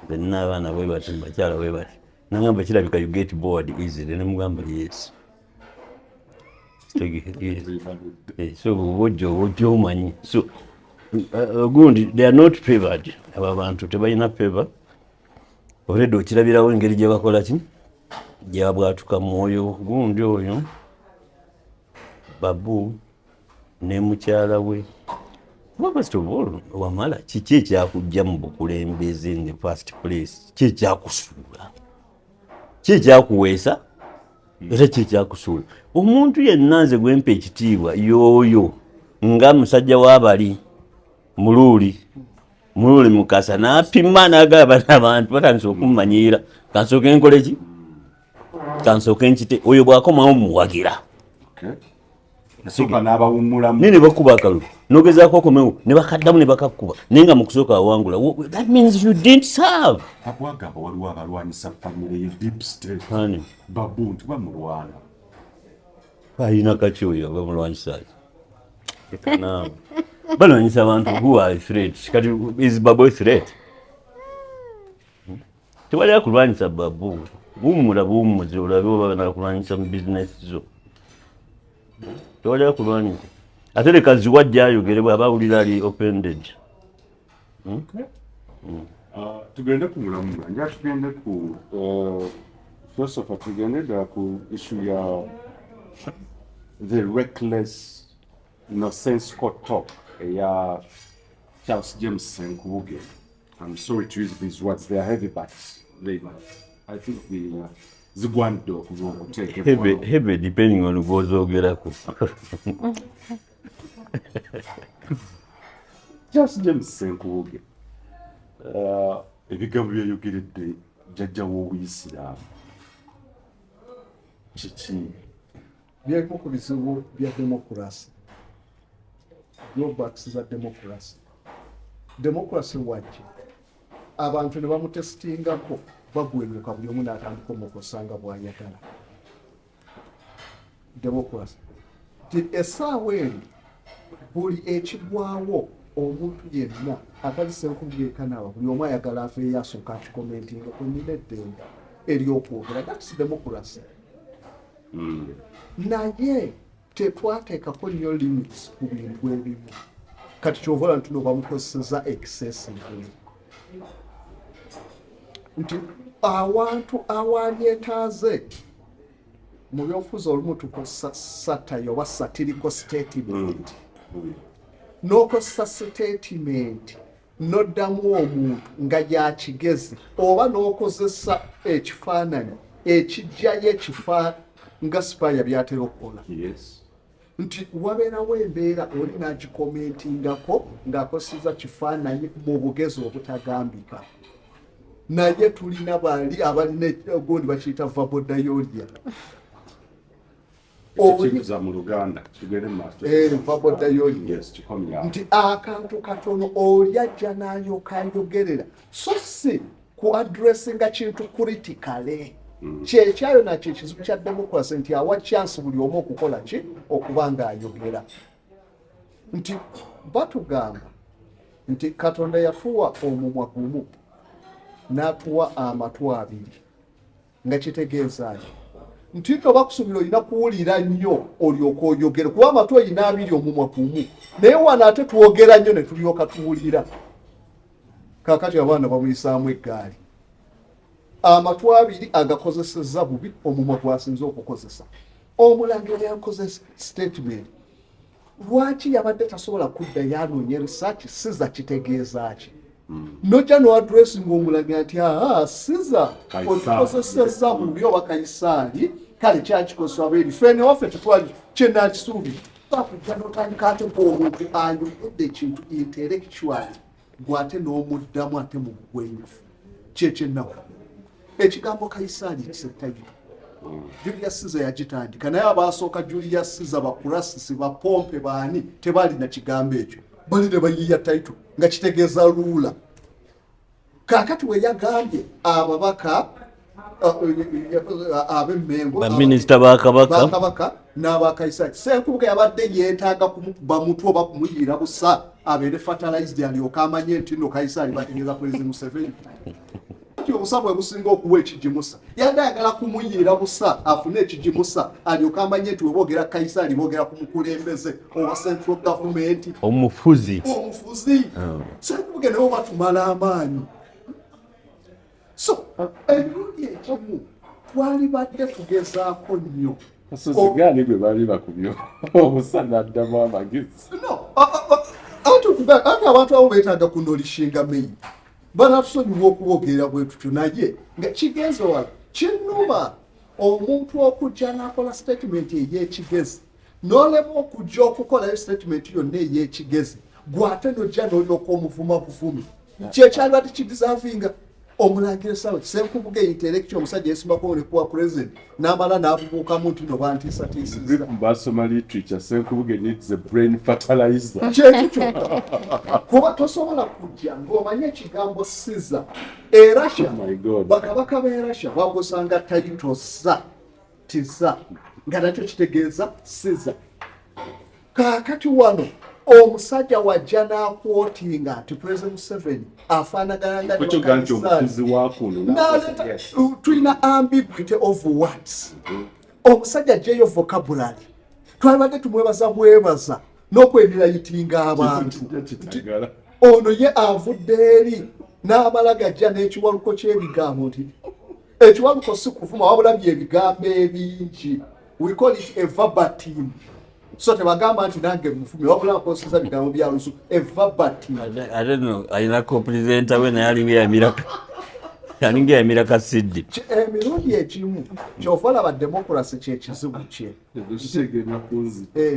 nze nina abaana bwe bati mubakyala bwe bati nangamba kirabika you get bored easily nemugamba yes so wojjo omanyi so gundi they are not favored aba bantu tebalina favor already okirabirawo engeri gye bakola ki gye babwatuka mwoyo gundi oyo Babu ne mukyala we first of all wamala kiki ekyakujja mu bukulembeze in the first place ki ekyakusuula ki ekyakuweesa era ki ekyakusuula omuntu yenna nze gwempa ekitiibwa y'oyo nga musajja w'abali muluuli mukasa n'apima n'agaba abantu batandise okummanyiira kansooke nkole ki kansooke nkite oyo bw'akomawo muwagira ne bakuba akalulu n'ogezaako okomewo ne bakaddamu ne bakakkuba naye nga mu kusooka awangula that means you didn't serve abwagamba waliwo abalwanyisa famire ye deep state Babu nti bamulwana alina kaki oyo bamulwanyisa ekanaabo balwanyisa abantu who are threat kati is Babu a threat tewali akulwanyisa Babu buumula buumuzi olabe oba nakulwanyisa mu bizinesi zo tewali akulwanyisa ate leka ziwajja ayogere bw'aba awulira ali offended tugende ku mulamu nja tugende ku first of all tugende ddala ku issue ya the reckless nonsensical talk ya Charles James Senkubuge. I'm sorry to use these words, they are heavy, but I think the one dog will take heavy depending on who goes over. Charles James Senkubuge ebigambo byeyogeredde jjajja w'Obuyisiraamu kiki byeko ku bizibu bya demokrasi drawbacks za demokrasi waki abantu ne bamutesitingako bagwenyuka buli omu n'atandika omukosanga bw'ayagala demokrasi ti essaawa eri buli ekigwawo omuntu yenna atali Senkubuge kanaaba buli omu ayagala afeeyo asooka akikomentinga kunina eddembe ery'okwogera. That's democracy. Naye tetwateekako nnyo limits ku bintu ebimu. Kati kyovola ntuno bamukozeseza excessively. Nti awantu awandyetaaze mu byobufuzi olumu tukozesa satire oba satirical statement. N'okozesa statement n'oddamu omuntu nga yakigezi oba n'okozesa ekifaananyi ekijjayo ekifa nga Spaya byatera okukola. Nti wabeerawo embeera oli n'agikomentingako ng'akozeseza kifaananyi mu bugezi obutagambika. Naye tulina bali abalina ogundi bakiyita verbal diarrhea. Kikiza mu Luganda kigere master. Verbal diarrhea. Yes, kikomya. Nti akantu katono oli ajja n'ayogerera so si ku addressinga kintu critically. Kyekyayo nakyo ekizibu kya democracy nti awa chance buli omu okukola ki okuba ng'ayogera. Nti batugamba nti Katonda yatuwa omumwa gumu n'atuwa amatu abiri nga kitegeeza nti bakusubira olina kuwulira nnyo olyoka oyogere kuba amatu olina abiri omumwa gumu naye wano ate twogera nnyo ne tulyoka tuwulira. Kaakati abaana bamuyisaamu eggaali. Amatu abiri agakozeseza bubi omumwa gwasinze okukozesa. Omulangira yakozesa statement. Lwaki yabadde tasobola kuddayo anoonya research siza kitegeeza ki? Nojja no addressing omulangira nti siza okozeseza bubi oba Kaisaali kale kyakikozesa abeeri fene waffe tetwali kyenakisuubira. Bakujja n'otandika ate omuntu ayogedde ekintu intellectually gw'ate n'omuddamu ate mu bugwenyufu. Kyekyennaku. Ekigambo Kaisaali kisettayo. Julius Caesar yagitandika naye abaasooka Julius Caesar bakurasisi bapompe baani tebalina kigambo ekyo. Bali ne bayiya title nga kitegeeza lula. Kaakati we yagambye ababaka ab'emmengo baminisita bakabaka n'abakaisaali Senkubuge yabadde yeetaaga kumukuba mutwe oba kumuyiira busa abeere fertilized alyoka amanye nti nno Kaisaali bategeeza President Museveni. Obusa bwe businga okuwa ekigimusa yadde ayagala kumuyiira busa afune ekigimusa alyoka amanye nti weboogera Kaisaali boogera ku mukulembeze oba central government omufuzi. Senkubuge nabo batumala amaanyi. So emirundi ekimu twali badde tugezaako nnyo. Gani gwe bali bakubyo obusa n'addamu amagezi. Ate abantu abo beetaaga kunolishinga meyi banatusonyiwa okuboogera bwe tutyo naye nga kigenze wala kinnuma omuntu okujja n'akola statement ey'ekigezi n'olema okujja okukolayo statement yonna ey'ekigezi gw'ate n'ojja n'olyoka omuvuma buvumi kyekyalibadde kidisavinga omulangira sawa Senkubuge intellectual omusajja yeesimbako ne kuwa president n'amala n'abubuukamu nti no bantiisatiisiza. Basoma literature Senkubuge needs a brain fertilizer. Kyekyo kuba tosobola kujja ng'omanye ekigambo Caesar Russia bakabaka b'e Russia bagosanga title za tiza nga nakyo kitegeeza Caesar. Kaakati wano omusajja wajja n'akwotinga nti President Museveni afaanagana tulina ambiguity of words. Omusajja ajjayo vocabulary twalibadde tumwebaza bwebaza n'okwenirayitinga abantu. Ono ye avudde eri n'amala gajja n'ekiwaluko ky'ebigambo nti ekiwaluko si kuvuma wabula by'ebigambo ebingi. We call it a verbatim. So tebagamba nti nange mufumi wabula akoseza bigambo bya lusu a verbatim. I don't know alina co-presenter we naye alinga yamira kasidi. Emirundi ekimu ky'ovala ba democracy kyekizibu kye.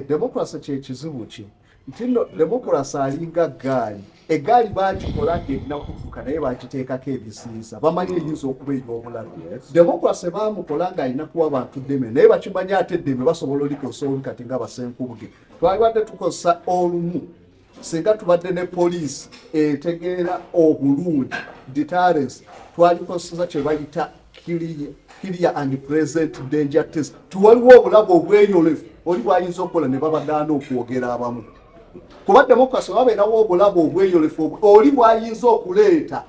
Democracy kyekizibu kye. Nti nno democracy alinga gaali. Egaali baagikola ng'erina kufuuka naye baagiteekako ebisiisa. Bamanyi eyinza okuba ey'obulabe. Democracy baamukola ng'alina kuwa bantu ddeme naye bakimanyi ate ddeme basobola olikosa olu kati nga Senkubuge. Twalibadde tukozesa olumu singa tubadde ne poliisi etegeera obulungi deterrence twalikozesa kye bayita clear and present danger test. Tuwaliwo obulabe obweyolefu oli bwayinza okukola ne babagaana okwogera abamu. kuba democracy wabeerawo obulabu obweyolefu oli bwayinza okuleeta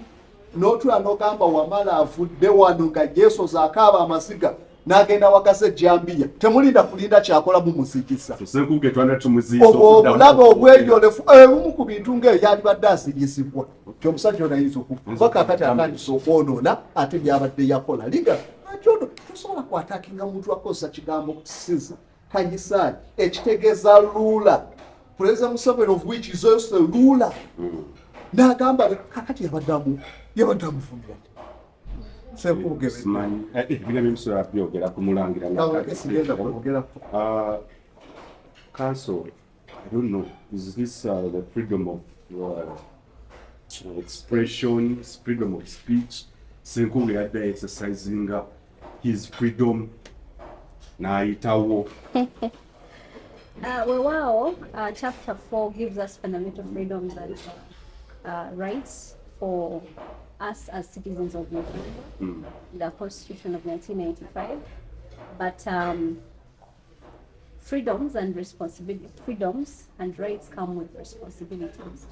n'otula n'ogamba wamala avudde wano nga yeesoza akaaba amaziga n'agenda wakase jambiya temulinda kulinda kyakola mumuzikisa obulabe obweyolefu ebumu ku bintu ng'eyo alibadde aziyizibwa ti omusajja onayinza okuva kakati atandisa okwonoona ate byabadde yakola liga akyono tosobola kwatakinga muntu akozesa kigambo kusiza kanyisaani ekitegeeza lula President Museveni of which is also ruler n'agamba kakati yabaddamu funira Senkubuge Council, I don't know, is this the freedom of expression, freedom of speech? Senkubuge had been exercising his freedom naitawo. Well, Chapter 4 gives us fundamental freedoms and rights for us as citizens of Uganda, the Constitution of 1995. But freedoms and rights come with responsibilities.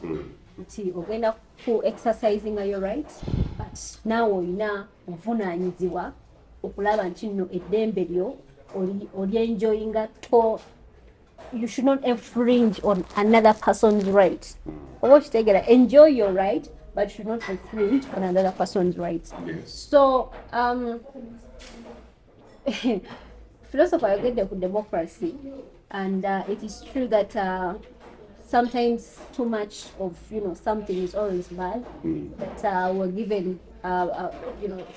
Ogenda ku exercising your rights, but now olina ovunaanyizibwa okulaba nti nno eddembe lyo oli enjoyinga to. You should not infringe on another person's right. Enjoy your right, but you should not infringe on another person's rights. Yes. So, philosopher get the democracy, and it is true that sometimes too much of something is always bad. That we're given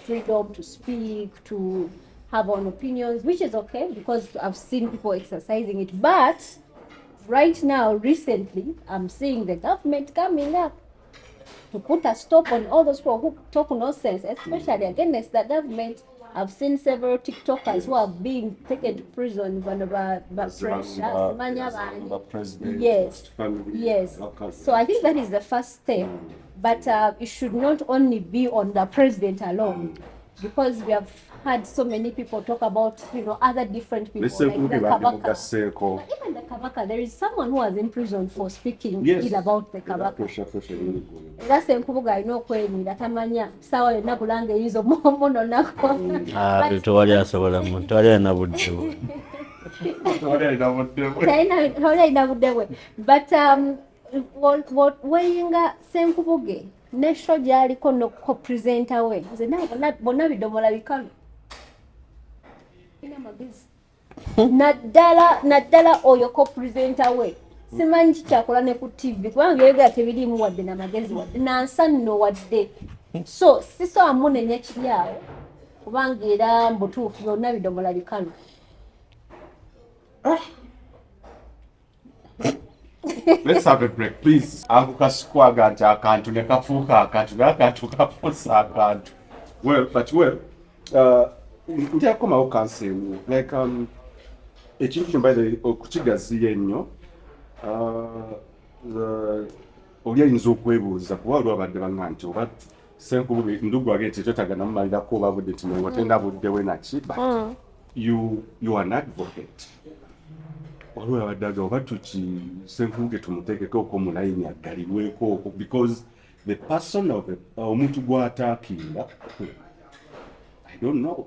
freedom to speak, to have own opinions, which is okay because I've seen people exercising it. But right now, recently, I'm seeing the government coming up to put a stop on all those people who talk nonsense, especially against the government. I've seen several TikTokers who are being taken to prison by pressure. Yes, yes. So I think that is the first step. But it should not only be on the president alone, because we have had so many people talk about other different people like the Kabaka. Even the Kabaka, there is someone who was in prison for speaking ill about the Kabaka. That's Senkubuge I know kweli atamanya sawa yonna kulanga yizo mono nako. Tewali asobola muntu tewali anabuddewo. But what wayinga Senkubuge nesho gyaliko no co-presenter we nze bonna bidomola bikalu ina magezi naddala oyo co-presenter we simanyi kikyakola ne ku TV kubanga yogera tebirimu wadde n'amagezi wadde nansa nno wadde so siso amunenya kiri awo kubanga era mbutuufu byonna bidomola bikalu. Let's have a break, please. Akukasukwaga nti akantu ne kafuuka akantu n'akantu kafuusa akantu. Well, ntiyakomawo kanseemu like ekintu kyo by the okukigaziya ennyo oli ayinza okwebuuza kuba oli abadde banga nti oba Senkubuge ndugu wage nti kyotagana mumalirako oba budde ti nongo tenda buddewe naki but you are an advocate. Waliwo abaddaga oba tuki Senkubuge tumuteekeko omulayini aggaliweko because the person of omuntu gw'ataakinga I don't know.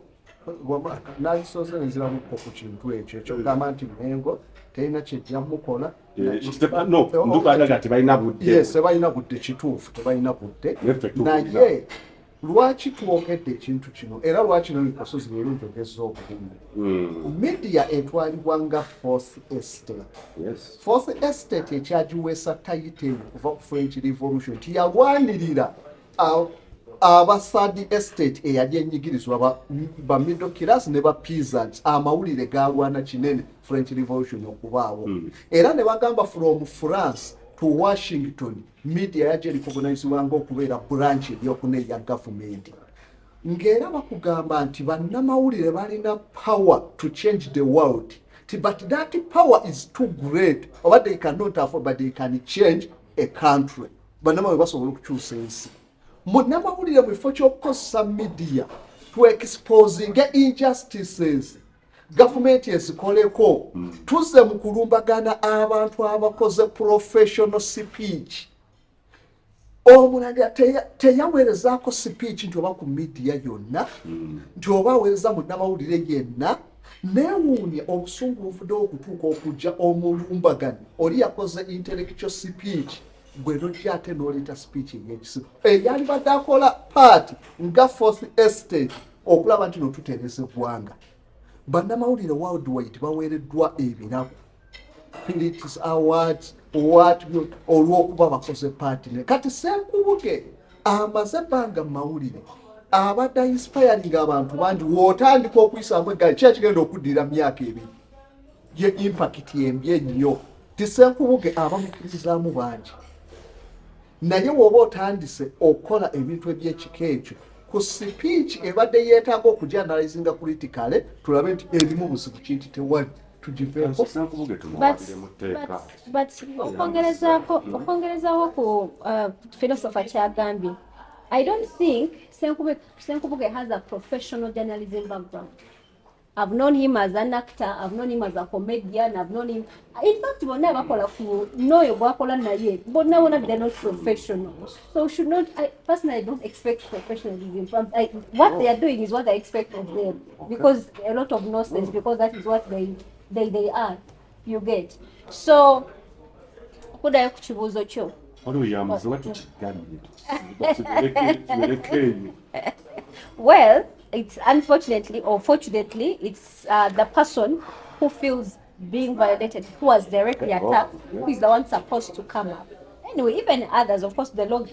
Nakisoze nziramuko ku kintu ekyo kyogamba nti Mengo terina kyejja mukola. No, ndugu adaga tebalina budde. Yes, tebalina budde kituufu, tebalina budde. Naye lwaki twogedde ekintu kino era lwaki Kasozi leero njogeza obugumu. Media etwalibwa nga fourth estate. Yes. Fourth estate ekyagiweesa title kuva ku French Revolution tiyalwanirira aba third estate eyali enyigirizwa ba middle class ne ba peasants amawulire galwana kinene French Revolution okubaawo. Era ne bagamba from France to Washington media yaje recognizibwa okubeera branch eyokuneya government. Ngera bakugamba nti bannamawulire balina power to change the world. But that power is too great. Or they cannot afford, but they can change a country. Bannamawulire basobola okukyusa ensi. Munnamawulire bw'efo ky'okukozesa media to exposing injustices gavumenti ezikoleko tuzze mu kulumbagana abantu abakoze professional speech. Omulanga teyaweerezaako speech nti oba ku media yonna nti oba aweereza mu nnamawulire yenna neewuunya obusungu buvuddewo okutuuka okujja omulumbagano oli yakoze intellectual speech gwe nojja ate n'oleeta speech ey'ekisibo eyali badde akola paati nga fourth estate okulaba nti notutereeza eggwanga. Bannamawulire worldwide baweereddwa ebirabo Critics Awards olw'okuba bakoze paati ne kati Senkubuge amaze ebbanga mu mawulire abadde inspiring abantu bangi w'otandika okuyisaamu eggali ki ekigenda okuddira myaka ebiri ye impact embi ennyo ti Senkubuge abamukirizaamu bangi naye w'oba otandise okukola ebintu eby'ekika ekyo ku speech ebadde yeetaaga okujanalizinga critically tulabe nti erimu buzibu kinti tewali tugiveeko. But okwongerezaako ku philosopher kyagambye, I don't think Senkubuge has a professional journalism background. I've known him as an actor, I've known him as a comedian, I've known him. In fact, bonna bakola ku noyo gwakola naye, bonna they're not professional. So should not. I personally don't expect professionalism from. What they are doing is what I expect of them, because a lot of nonsense, because that is what they are. You get. So kudayo ku kibuuzo kyo. Well, it's unfortunately or fortunately, it's the person who feels being violated, who was directly attacked, who is the one supposed to come up. Anyway, even others, of course, the law,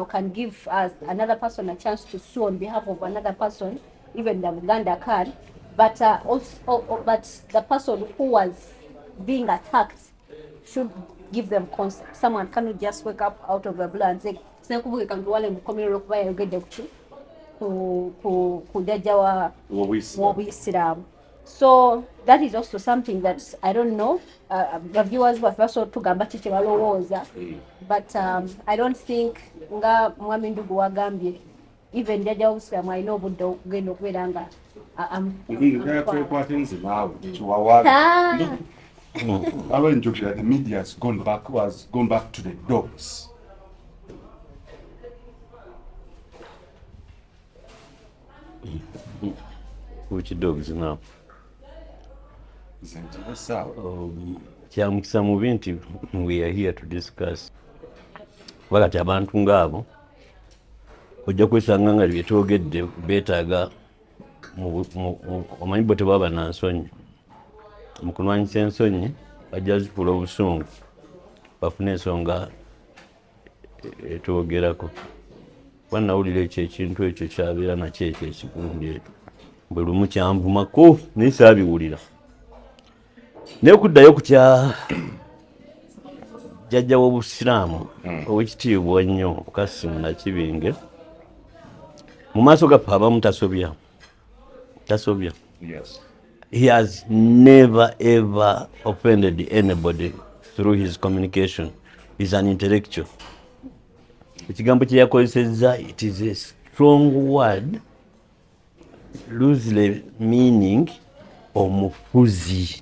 can give us another person a chance to sue on behalf of another person, even the Uganda can. But but the person who was being attacked should give them consent. Someone cannot just wake up out of the blue and say, "Senkubuge kantuwale mukomere okuba yogedde ku jjajja w'Obuyisiraamu." So that is also something that I don't know. The viewers were also tugamba kiki balowooza, but I don't think nga mwami Ndugu wagambye even jjajja w'Obuyisiraamu alina obudde okugenda okubeera nga the media has gone back to the dogs. Which dogs now? Kyamukisa mubi nti we are here to discuss. Wakati abantu ng'abo ojja kwesanga nga byetwogedde beetaaga omanyi bo tebaba na nsonyi. Mu kulwanyisa ensonyi bajja zifula obusungu bafune ensonga etwogerako. Bannawulira ekyo ekintu ekyo kyabeera nakyo ekyo ekigundi ekyo bwe lumu kyanvumako naye saabiwulira. Naye okuddayo ku kya jjajja w'Obusiraamu ow'ekitiibwa ennyo Kasimu Nakibinge, mu maaso gaffe abamu tasobya. Yes. He has never ever offended anybody through his communication. He's an intellectual. Ekigambo kye yakozesezza, it is a strong word, loosely meaning omufuzi,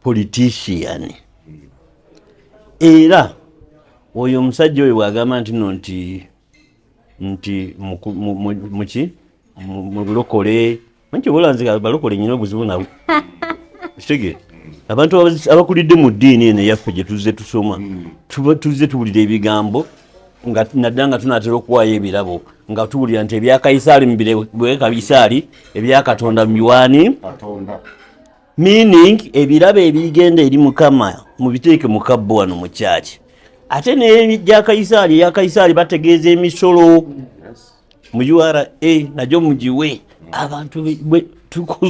politician. Era oyo omusajja oyo bw'agamba nti mu bulokole manyi obulanzi balokole nyina obuzibu nabo kitegeera abantu abakulidde mu ddiini eno yaffe gye tuzze tusoma tuzze tuwulira ebigambo nga naddala nga tunaatera okuwaayo ebirabo nga tuwulira nti ebya Kaisaali mubire Kaisaali, ebya Katonda mubiwaani, meaning ebirabo ebigenda eri Mukama mubiteeke mu kabbo wano mu kyaki. Ate n'ebya Kaisaali, eya Kaisaali bategeeza emisolo mu URA najyo mugiwe abantu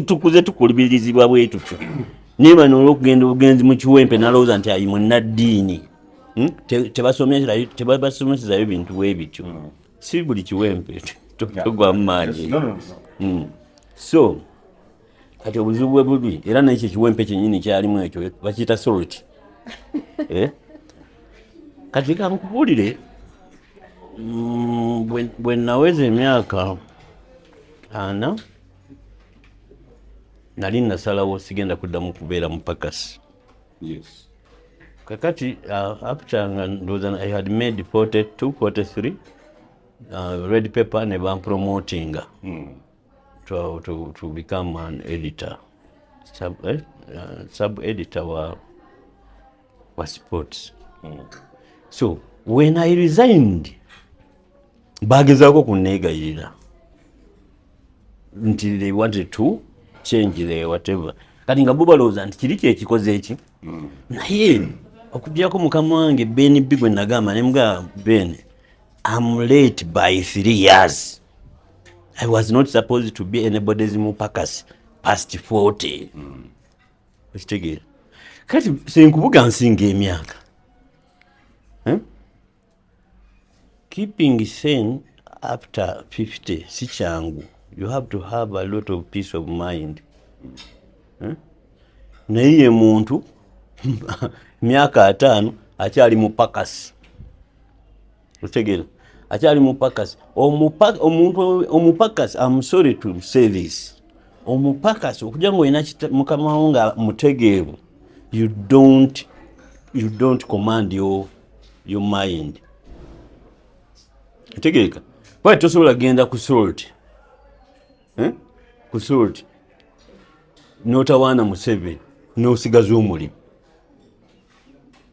tukuze tukulubirizibwa bwe tutyo. Naye bano olw'okugenda obugenzi mu kiwempe nalowooza nti ayi munnaddiini tebabasomesezaayo bintu bwe bityo. Si buli kiwempe togwamu maanyi. So kati obuzibu bwe bubi era n'ekyo ekiwempe kyennyini kyalimu ekyo bakiyita sorority. Kati kankubulire bwe naweza emyaka 4 nali nasalawo sigenda kuddamu kubeera mupakasi. Yes. Kakati after ndowooza I had made 43 red paper ne bampromoting to become an editor, sub editor wa sports. So when I resigned bagezaako kunneegayirira nti they wanted to change the whatever, kati nga bo balowooza nti kiri kyekikoze eki. Naye okujjako mukama wange Ben B gwe nagamba ne mga Ben, I'm late by 3 years. I was not supposed to be anybody's mupakasi past 40. Okitegeera. Kati Senkubuge nsinga emyaka. Keeping sane after 50 si kyangu. You have to have a lot of peace of mind. Naye ye muntu myaka 5 akyali mupakasi. Okitegeera. Akyali mupakasi. Omupakasi, I'm sorry to say this. Omupakasi okujja ng'olina mukama wo nga mutegeevu, you don't command your mind. Tegeeka. Bwati tosobola genda ku salt. Ku salt. N'otawaana Museveni n'osigaza omulimu.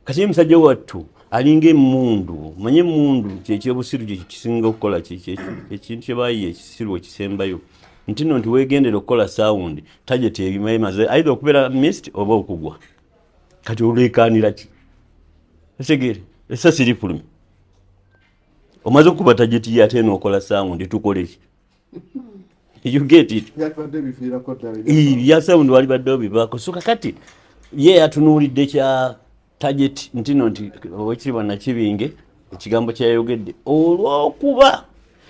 Kati musajja wattu alinga emmundu, manye emmundu kyekyobusiru kye kisinga okukola ekintu kye baayiye ekisiru ekisembayo. Nti nno nti weegendera okukola sound target ebimaze either okubeera missed oba okugwa. Kati oleekaanira ki? Etegeere esasi lifulumi. Omaze okuba target ate n'okola sound tukole ki? You get it? Ya sound wali badde obivaako. So kakati ye atunuulidde kya target ntino nti Oweekitiibwa Nakibinge ekigambo kyayogedde olw'okuba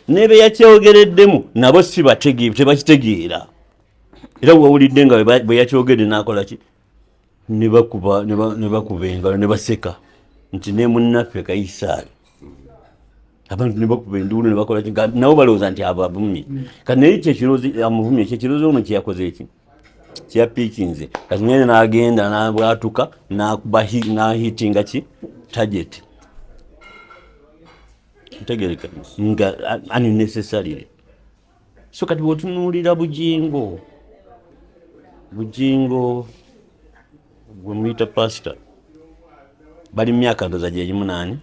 ne be yakyogereddemu nabo si bategeevu, tebakitegeera. Era wawulidde nga bwe yakyogedde n'akola ki? Ne bakuba engalo ne baseka nti ne munnaffe Kayisaali. Abantu ne bakuba enduulu ne bakola ki? Nabo balowooza nti abavumye. Kati naye kyekiroozi amuvumye, kyekiroozi ono kye yakoze eki? Kyapiikinze. Kati nyene n'agenda n'abwatuka n'ahitinga ki? Target. Ntegereka nga unnecessarily. So kati bw'otunuulira Bugingo gwe muyita pastor bali mu myaka ndooza gye gimu nani?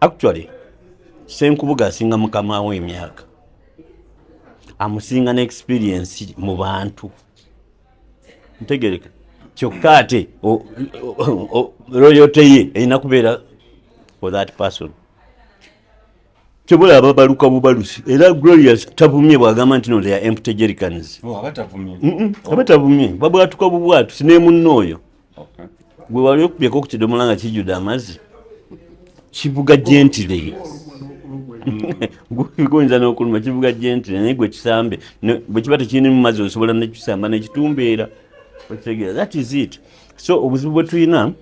Actually Senkubuge asinga mukama we emyaka, amusinga n'experience mu bantu. Ntegereka. Kyokka ate royalty ye erina kubeera for that person. Kyobola ababaluka bubalusi era Glorious tavumye bw'agamba nti no they are empty jerrycans. Abatavumye babwatuka bubwatu sine munnooyo. Gwe wali okubyeko ku kidomola nga kijjudde amazzi kivuga gently. Goyinza n'okuluma kivuga gently naye gwe kisambe bwe kiba tekirina mu mazzi osobola nekisamba nekitumbeera. That is it. So obuzibu bwe tulina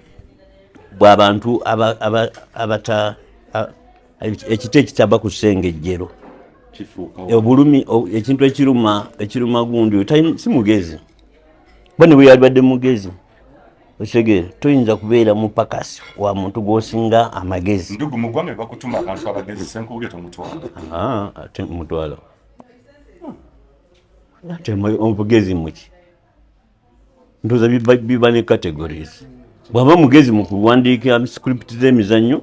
bw'abantu abata ekite ekitaba ku ssengejjero obulumi ekintu ekiruma gundi si mugezi bane bwe yalibadde mugezi okitegeera toyinza kubeera mupakasi wa muntu gw'osinga amagezi. Ndugu mu ggwanga bakutuma abantu abagezi Senkubuge tomutwala. Ate mutwala ate obugezi muki? Ndooza biba ne categories. Bw'aba mugezi mu kuwandiika script z'emizannyo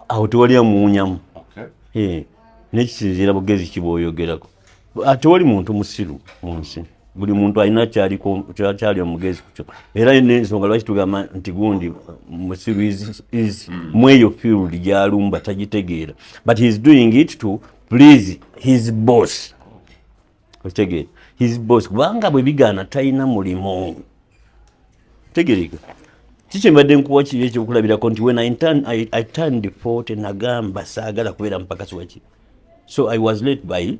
awo tewali amuwunyamu. Nekisinziira bugezi ki bw'oyogerako. Tewali muntu musiru mu nsi. Buli muntu alina kyali omugezi ku kyo. Era n'ensonga lwaki tugamba nti gundi musiru is mweyo field gy'alumba tagitegeera. But he is doing it to please his boss. Okitegeera. His boss kubanga bwe bigaana talina mulimu. Tegereka. Kiche mbadde nkuwa kiri ekyokulabirako nti when I turned 40 nagamba saagala kubeera mupakasi waki. So I was late by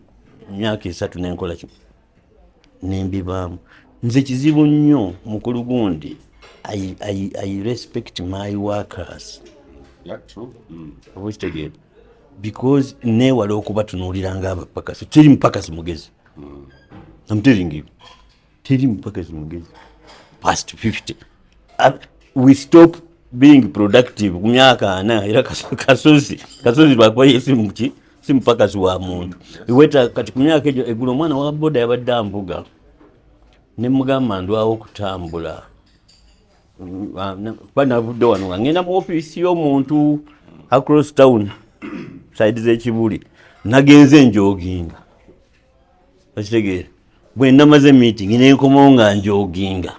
myaka 3 n'enkola ki? Nembibaamu. Nze kizibu nnyo mukulu gundi. I respect my workers. Yeah, true. Obukitegeera. Because neewala okubatunuulira ng'abapakasi. Teri mupakasi mugezi. I'm telling you. teri mupakazi mugezi past 50. We stop being productive ku myaka 4 era Kasozi lwakuba yesi si mupakazi wa muntu iweta kati ku myaka egyo eggulo omwana wa boda yabadde ambuga ne mugamba ndwawo okutambula banavudde wano nga ngenda mu ofiisi y'omuntu across town side z'ekibuli nagenze njoginga okitegeera bwe namaze meeting nenkomawo nga njoginga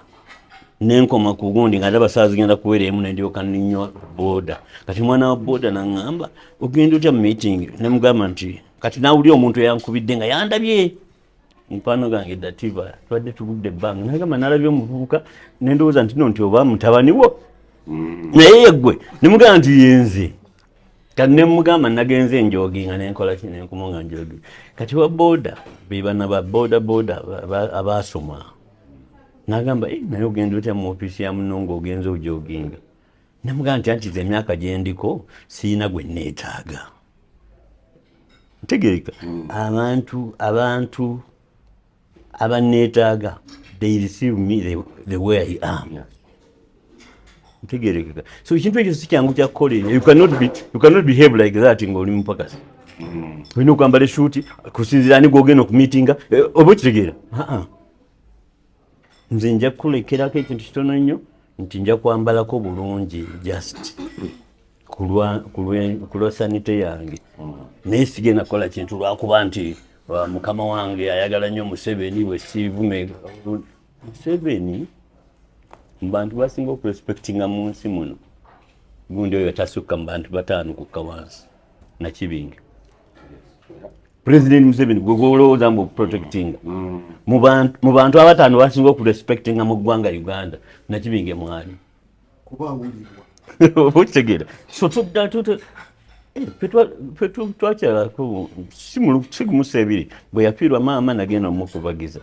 nenkoma ku gundi nga ndaba saa zigenda kuwera emu nendyoka ninywa boda kati mwana wa boda naŋŋamba ogenda otya meeting ne mugamba nti kati nawuli omuntu eyankubidde nga yandabye mukwano gange dativa twadde tugudde ebbanga nagamba nalabye omuvubuka nendowooza nti no nti oba mutabani wo naye yeggwe nemugamba nti yenze kati nemugamba nagenze njoginga nenkola ki nenkoma nga njoginga kati wa boda bebana ba boda abasoma nagamba naye ogenda otya mu ofiisi ya muno ng'ogenza ojoginga nemugamba nti anti ze emyaka gyendiko siina gwe neetaaga ntegereka abantu abaneetaaga they receive me the way I am. Ntegereka so ekintu ekyo si kyangu kya kolera you cannot behave like that ng'oli mupakasi olina okwambala eshuuti kusinziira ni gwogenda okumiitinga oba okitegeera nze nja kulekerako ekintu kitono nnyo nti nja kwambalako bulungi just kulwa sanite yange naye sigenda kukola kintu lwakuba nti mukama wange ayagala nnyo Museveni bwe siivume Museveni mbantu basinga okurespectinga mu nsi muno gundi oyo tasukka mu bantu 5 kukka wansi Nakibinge President Museveni gwolowooza mbu protecting mu bantu 5 basinga okurespectinga mu ggwanga Uganda Nakibinge mwali kubawulirwa okitegeera so twakyalako sigumusa ebiri bwe yafiirwa maama nagenda omukubagiza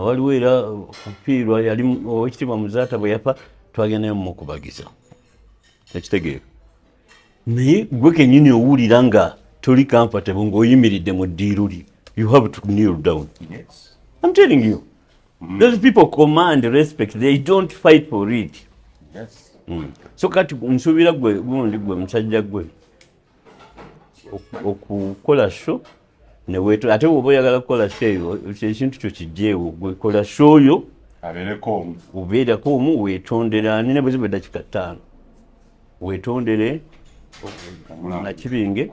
waliwo era kufiirwa yali owekitiibwa Muzaata bwe yafa twagendayo mumukubagiza ekitegeera naye gwe kenyini owulira nga toli comfortable ng'oyimiridde mu ddiiruli you have to kneel down. Yes. I'm telling you those people command respect, they don't fight for it. Yes. So kati nsuubira gwe gundi gwe musajja gwe okukola show ne weto ate oba oyagala kukola show ekintu kyo kijjeewo gwe kola show yo ubeerako omu weetondera nina bwe ziba dakika 5 weetondere Nakibinge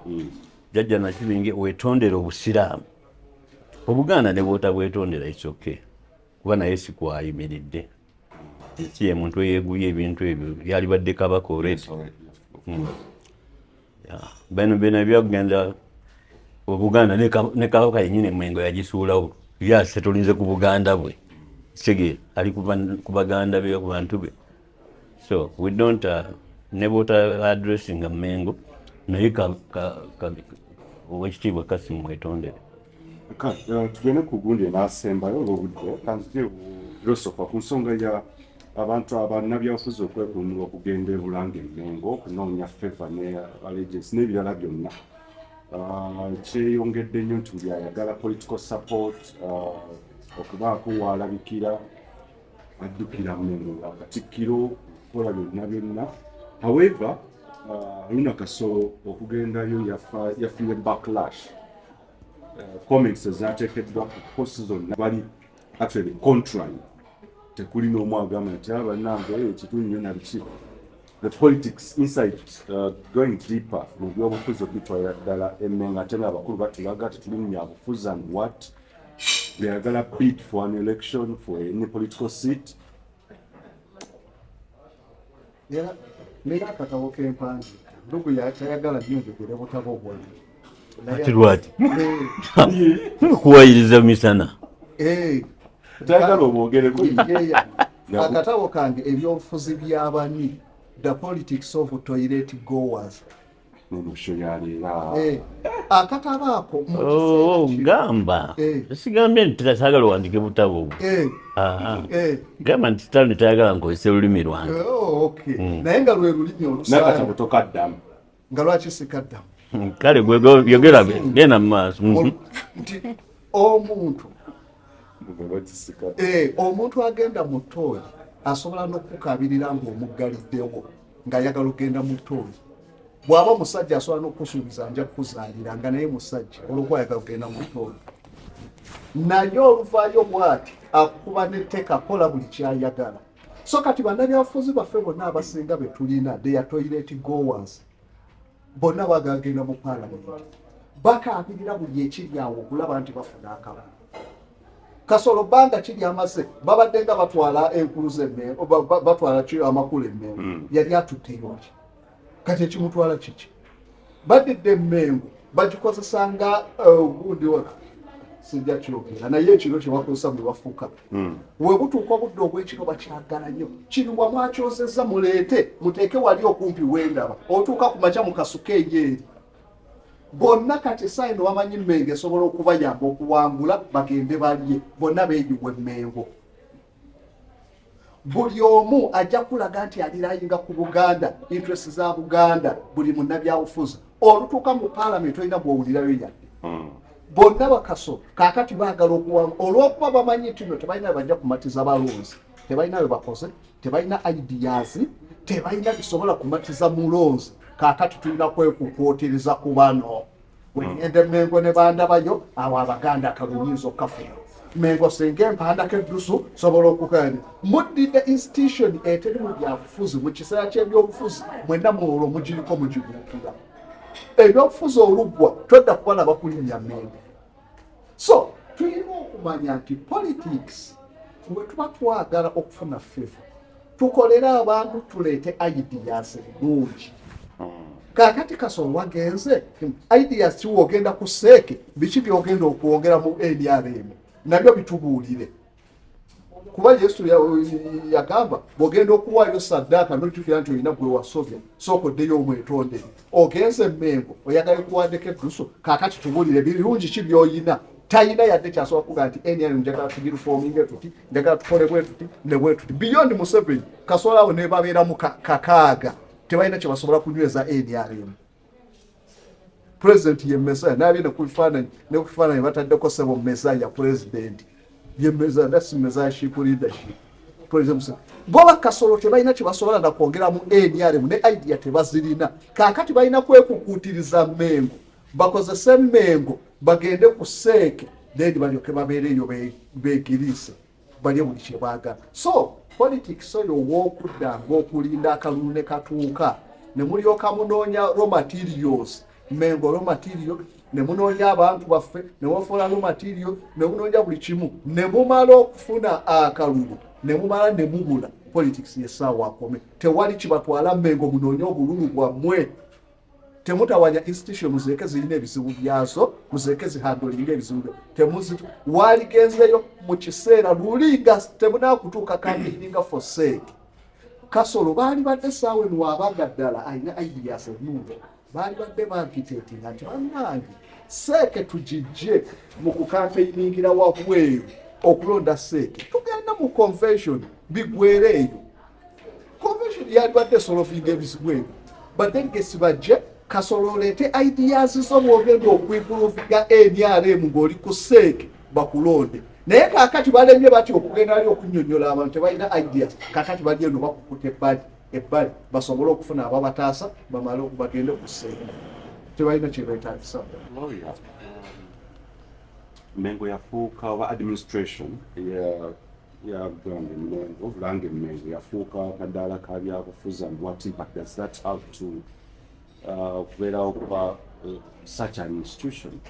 jjajja Nakibinge weetondere obusiraamu Obuganda ne bwota bwetondera it's okay kuba naye sikwayimiridde kiye muntu eyeeguye ebintu ebyo yali badde kabaka already. Beno byagenda Obuganda ne kabaka yennyini Mmengo yagisuulawo yase tulinze ku Buganda bwe kitegeera ali ku baganda be ku bantu be so we don't never addressing Mmengo naye owekitiibwa Kasimu mwetondere. Tugende ku gundi enaasembayo olw'obudde kanzite filosofa ku nsonga ya abantu abannabyabufuzi okwekulumira okugenda eBulange Mmengo okunoonya favor ne allegiance n'ebirala byonna kyeyongedde nnyo nti buli ayagala political support okubaako waalabikira addukira Mmengo Katikkiro okukola byonna however Haruna Kasolo okugendayo yafunye backlash comments ezaateekeddwa ku posts zonna bali actually contrary tekuli n'omu agamba nti abannange ekitu nnyo nabiki the politics inside going deeper mu byobufuzi okutwala ddala Mmengo ate ng'abakulu batulaga tetuli mu byabufuzi and what beyagala bid for an election for any political seat. era nera akatabo k'empandiika ndugu yayagala nnyo njogere butabo bwange ati lwaki kuwayiriza misana tayagala obwogereko akatabo kange ebyobufuzi by'abani the politics of toilet goers n'emusho yaleera akatabo ako gamba sigambye nti tasagala wandike butabo obwo gamba nti talo tayagala nkozese olulimi lwange naye nga lwe lulimi n'akatabo tokaddamu nga lwaki sikaddamu kale yogera genda mu maaso nti omuntu omuntu agenda mu ttooyi asobola n'okukukabirira ng'omuggaliddewo ng'ayagala okgenda mu ttooyi. Bw'aba omusajja asobola n'okukusuubiza nja kukuzaalira nga naye musajja olwokuba ayagala okgenda mu ttooyi. Naye oluvaayo bw'ati akukuba n'etteeka kola buli kyayagala. So kati bannabyabufuzi baffe bonna abasinga be tulina they are toilet goers. Bonna bagagenda mu paalamenti bakaabirira buli ekiri awo okulaba nti bafuna akaba. Kasolo banga kiri amaze babadde nga batwala enkuluze Mmengo batwala amakulu Mmengo yali atutteyo ki kati ekimutwala kiki badidde Mmengo bagikozesa nga gundi wa sijja kyogera naye ekiro kyebakozesa bwe bafuuka we butuuka obudde obw'ekiro bakyagala nnyo kino bwamwakyozezza muleete muteeke wali okumpi wendaba otuuka ku makya mukasuka eyeeri bonna kati sayino bamanyi Mmengo esobola okubayamba okuwangula bagende balye bonna beeyiwe Mmengo. Buli omu ajja kulaga nti alirayinga ku Buganda interest za Buganda buli munnabyabufuzi olutuuka mu paalamenti olina bw'owulirayo yadde bonna bakaso kaakati baagala okuwangula olw'okuba bamanyi nti no tebalina bajja kumatiza balonzi tebalina bwe bakoze tebalina ideas tebalina bisobola kumatiza mulonzi. Kaakati tulina kwekukwotereza ku bano wegende Mmengo ne bandabayo awo Abaganda akalunyiza okafuna Mmengo singa empandako eddusu sobola okukani muddidde institution eteri mu byabufuzi mu kiseera ky'ebyobufuzi mwenna muolwo mugiriko mugiguukira ebyobufuzi oluggwa todda kubala bakulinnya Mmengo. So tulina okumanya nti politics bwe tuba twagala okufuna ffeefu tukolere abantu tuleete ideas ennungi. Kaakati Kasolo wagenze ideas kiwogenda ku seeke biki byogenda okwongera mu NRM nabyo bitubuulire kuba Yesu yagamba bwogenda okuwaayo saddaaka n'otuukira nti olina gwe wasobya sooka oddeyo omwetondere ogenze Mmengo oyagala kuwandika eddusu kaakati tubuulire birungi ki by'oyina tayina yadde kyasobola kuga nti NRM njagala tugirifoominge tuti njagala tukole bwe tuti ne bwe tuti beyond Museveni Kasolo awo ne babeera mu kakaaga tebalina kye basobola kunyweza NRM. President ye Messiah n'abye ne ku bifaananyi bataddeko ssebo Messiah president ye Messiah that's Messiahship leadership. Bo Kasolo tebalina kye basobola na kwongera mu NRM ne idea tebazirina kaakati balina kwekukuutiriza Mmengo bakozese Mmengo bagende ku seeke then balyoke babeereyo beegiriise balye buli kye baagala. So politics oyo w'okudda ng'okulinda akalulu ne katuuka ne mulyoka munoonya raw materials Mmengo raw material ne munoonya abantu baffe ne mufuula raw material ne munoonya buli kimu ne mumala okufuna akalulu ne mumala ne mubula politics yessaawa akome tewali kibatwala Mmengo munoonye obululu bwammwe temutawanya institution muzireke zirina ebizibu byazo muzireke zihandolinga ebizibu temuzitu waligenzeyo mu kiseera lulinga temunakutuuka campaigninga for sake. Kasolo baali badde saawe nwabaga ddala alina ideas ennungi baali badde bampiteetinga nti bannange seeke tugijje mu kukampeiningira wabweru okulonda seeke tugenda mu convention bigwereeyo convention yali badde solofinga ebizibu ebyo badengesi bajje Kasolo oleete ideas zo bwogenda okwimpuluvinga NRM ng'oli ku seeke bakulonde naye kaakati balemye bati okugenda ali okunnyonnyola abantu tebalina ideas kaakati bali eno bakukuta ebbali basobole okufuna ababataasa bamale bagende ku seeke tebalina kye beetaagisa. Mmengo yafuuka oba administration ya Bulange Mmengo yafuuka akadaala ka byabufuzi and what impact does that have to kubeera okuba such an institution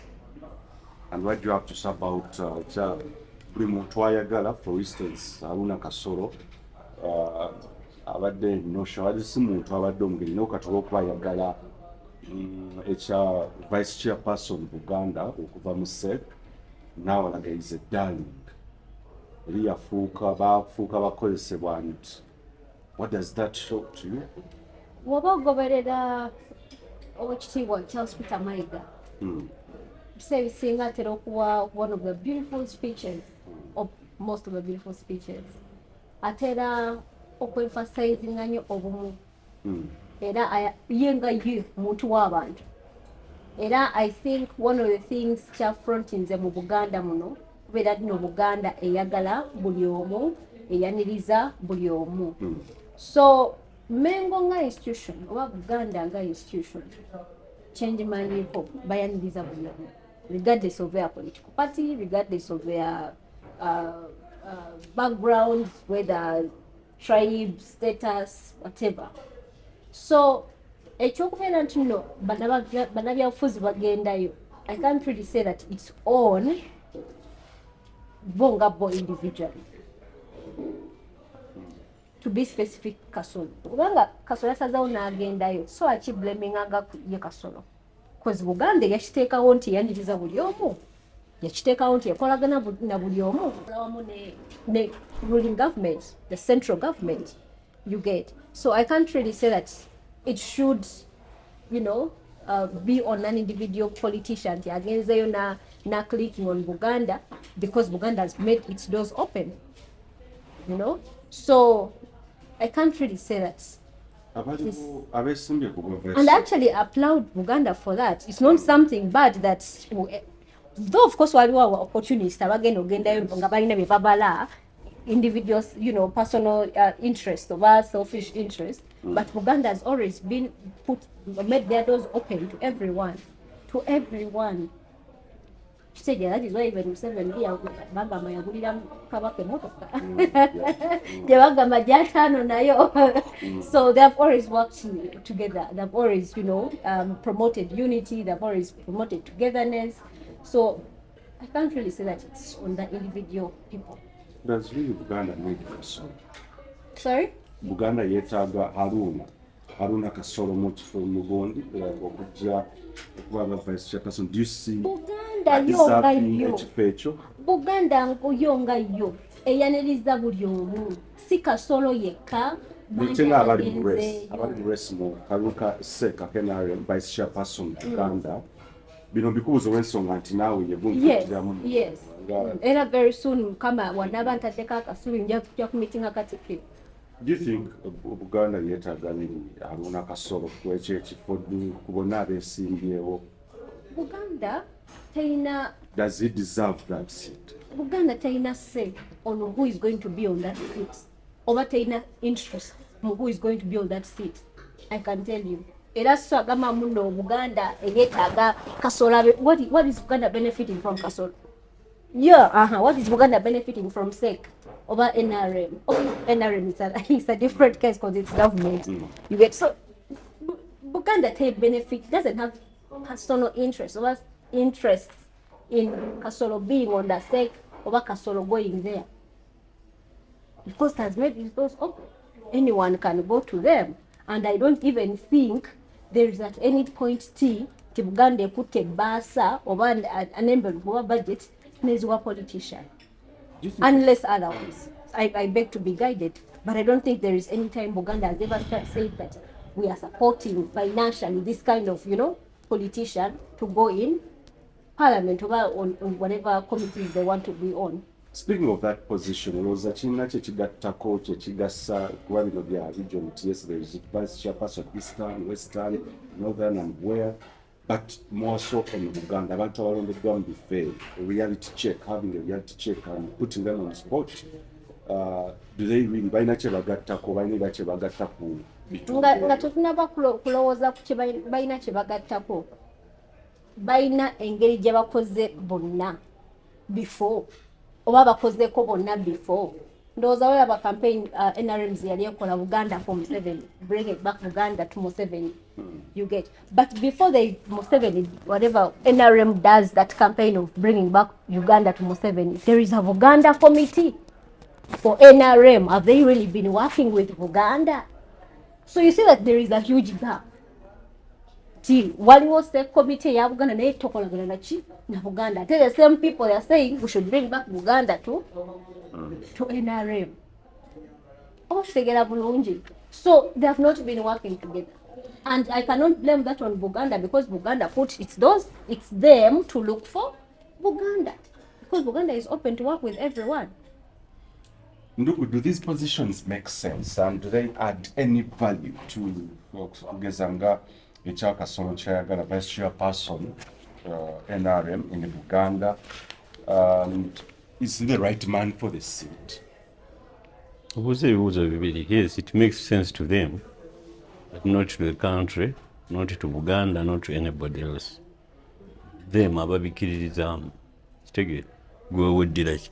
and what do you have to say about buli muntu ayagala for instance Aruna Kasolo abadde nosha wali si muntu abadde omugeni n'okatola okuba ayagala ekya vice chairperson Buganda okuva mu SEC n'awalaga is a darling eri bafuuka bakozesebwa nti what does that show to you? Woba ogoberera Oweekitiibwa Charles Peter Mayiga biseera bisinga atera okuwa one of the beautiful speeches or most of the beautiful speeches atera okwenfasizing nnyo obumu era ye nga ye muntu w'abantu era I think one of the things kya frontinze mu Buganda muno kubeera no Buganda eyagala buli omu eyaniriza buli omu. So Mengo nga institution oba Buganda nga institution change manyiiko bayaniriza buli omu regardless of their political party, regardless of their background, whether tribe, status, whatever. So ekyokubeera nti no bannabyabufuzi bagendayo, I can't really say that it's on bo individually. To be specific, Kasolo. Kubanga Kasolo yasazawo n'agendayo, so akiblaminganga ye Kasolo. Because Buganda yakiteekawo nti yaniriza buli omu. Yakiteekawo nti yakolagana na buli omu. Awamu ne ruling government, the central government, you get. So I can't really say that it should, be on an individual politician. Agenzeyo na clicking on Buganda because Buganda has made its doors open. So I can't really say that. And actually applaud Buganda for that. It's not something bad that, though of course waliwo opportunists abagenda ogendayo nga balina bye babala, individuals, personal interest or selfish interest, but Buganda has always made their doors open to everyone. That is why even Museveni bagamba yagulira Kabaka emotoka. Bagamba jatano nayo. So they have always worked together. They've always, promoted unity. They've always promoted togetherness. So I can't really say that it's on the individual people. Does really Buganda need Kasolo? Sorry? Buganda yetaaga Haruna Kasolo Mugondi okujja okuba vice chairperson. Do you see Buganda yonga yo eyaniriza buli omu si Kasolo yekka Bitenga abali race mu Karuka Seka Kenari vice chairperson Buganda bino bikubuzo wensonga nti naawe yebuntu yes era very soon kama wanaba ntateka Kasulu nja kumitinga Katikkiro. Do you think Buganda yetaaga Haruna Kasolo kwekyo ekifo kubona abeesimbyewo? Buganda taina. Does he deserve that seat? Buganda taina say on who is going to be on that seat. Oba taina interest on who is going to be on that seat. I can tell you. Era so agamba muno Buganda eyetaaga Kasolo. What is Buganda benefiting from Kasolo? What is Buganda benefiting from SEC over NRM? NRM is a different case because it's government. You get so Buganda doesn't have personal interest or interest in Kasolo being on the SEC over Kasolo going there. Because has made it those open. Anyone can go to them, and I don't even think there is at any point Buganda could take Basa over an envelope over budget. A politician, unless otherwise. I beg to be guided, but I don't think there is any time Buganda has ever said that we are supporting financially this kind of, politician to go in parliament or on whatever committees they want to be on. Speaking of that position, was that Chigatako, Chigasa, Guavino, region, yes, there is vice chairperson, Eastern, Western, Northern, and where. But more so on Buganda, abantu around the ground be fair, having a reality check and putting them on the spot. Do they really buy natural bagatako, buy natural bagatako? Nga tutunaba kulowooza ku balina kye bagattako. Balina engeri gye bakoze bonna before. Oba bakozeeko bonna before. Ndowooza weba campaign NRMs yali ekola Buganda for Museveni, bring it back Buganda to Museveni. You get. But before Museveni, whatever NRM does that campaign of bringing back Uganda to Museveni, there is a Buganda committee for NRM. Have they really been working with Buganda? So you see that there is a huge gap. Waliwo the committee ya Buganda naye tokolagana na Buganda. The same people are saying we should bring back Buganda to NRM. So they have not been working together. And I cannot blame that on Buganda because Buganda put it's them to look for Buganda. Because Buganda is open to work with everyone. Do these positions make sense and do they add any value to Gezanga, Kasolo Chayagala, vice chairperson, NRM in Buganda? And is the right man for the seat? Yes, it makes sense to them, but not to the country, not to Buganda, not to anybody else. Them ababikiririzaamu kitegeera gwe weddira ki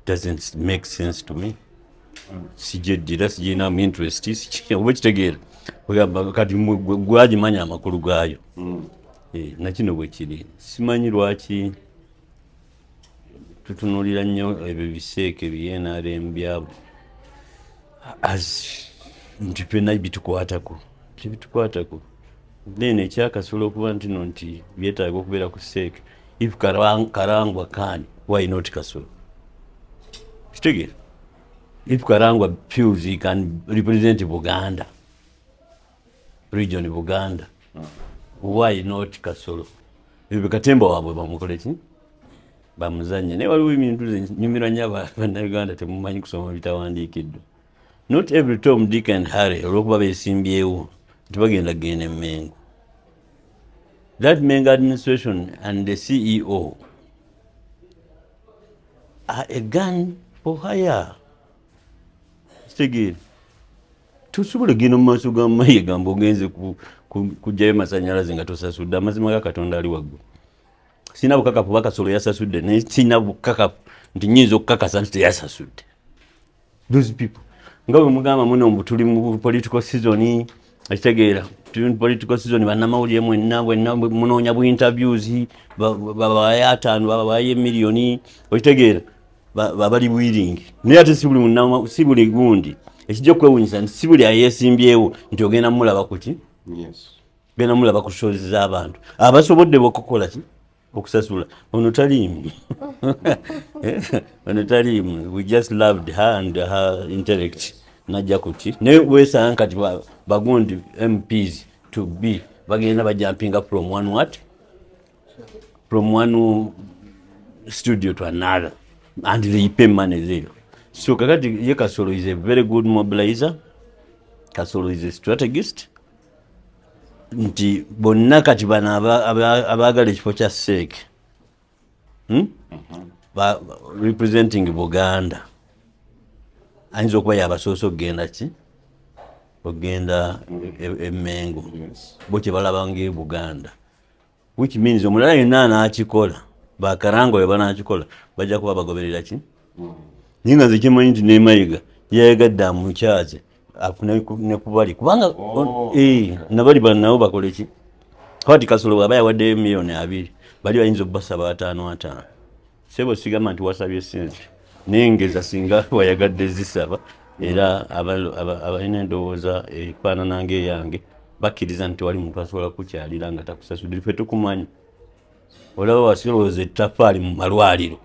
doesn't make sense to me. Sijeddira sijinamu interest oba kitegeera ogamba kati gwagimanya amakulu gaayo nakino bwe kiri simanyi lwaki tutunulira nnyo ebyo biseeke byenrm byabo nti pena bitukwatako tebitukwatako then ekyakasobola okuba ntino nti byetaaga okubeera ku seeke if karangwa can why not Kasolo kitegeera if karangwa feels he can represent Buganda region Buganda why not Kasolo ebyo Katemba waabwe bamukole ki bamuzanye naye waliwo ebintu nyumirwa nnyo Bannayuganda temumanyi kusoma bitawandiikiddwa. Not every Tom, Dick and Harry olwokuba beesimbyewo tebagenda kugenda e Mengo. That Mengo administration and the CEO are a gun for hire. Kitegeera tusobola genda mu maaso ga Mayiga ng'ogenze kujjayo masannyalaze nga tosasudde. Amazima ga Katonda ali waggulu. Sina bukakafu bwa Kasolo yasasudde naye sina bukakafu nti nnyinza okukakasa nti teyasasudde. Those people nga bwe mugamba muno mbu tuli mu political season ekitegeera tuli mu political season bannamawulire mwenna munoonya bu interviews babawaye 5 babawaye miliyoni ekitegeera babali bwiringi naye ate si buli gundi ekijja okwewunyisa nti si buli ayeesimbyewo nti ogenda mulaba kuki genda mulaba ku shows z'abantu abasobodde bokukola ki okusasula ono taliimu ono taliimu we just loved her and her intellect najja kuti naye weesanga kati bagundi MPs to be bagenda bajampinga from one studio to another and they pay money there. So kakati ye Kasolo is a very good mobilizer. Kasolo is a strategist. Nti bonna kati bana abagala ekifo kya seeke representing Buganda ayinza okuba yabasoosa okugenda ki okugenda e Mengo bo kye balabanga e Buganda, which means omulala yenna anaakikola bakarangwa bwe banaakikola bajja kuba bagoberera ki naye nga nze kimanyi nti ne Mayiga yayagadde amukyaze afune ne kubali kubanga nabali bannabo bakole ki kati Kasolo bw'aba yawaddeyo $2,000,000 bali bayinza obbasaba 5 sebo sigamba nti wasabye sente nengeza singa wayagadde zisaba era abalina endowooza efaanana ng'eyange bakkiriza nti wali muntu asobola kukyalira nga takusasudde. Ffe tukumanyi olaba wasilowooza ettaffaali mu malwaliro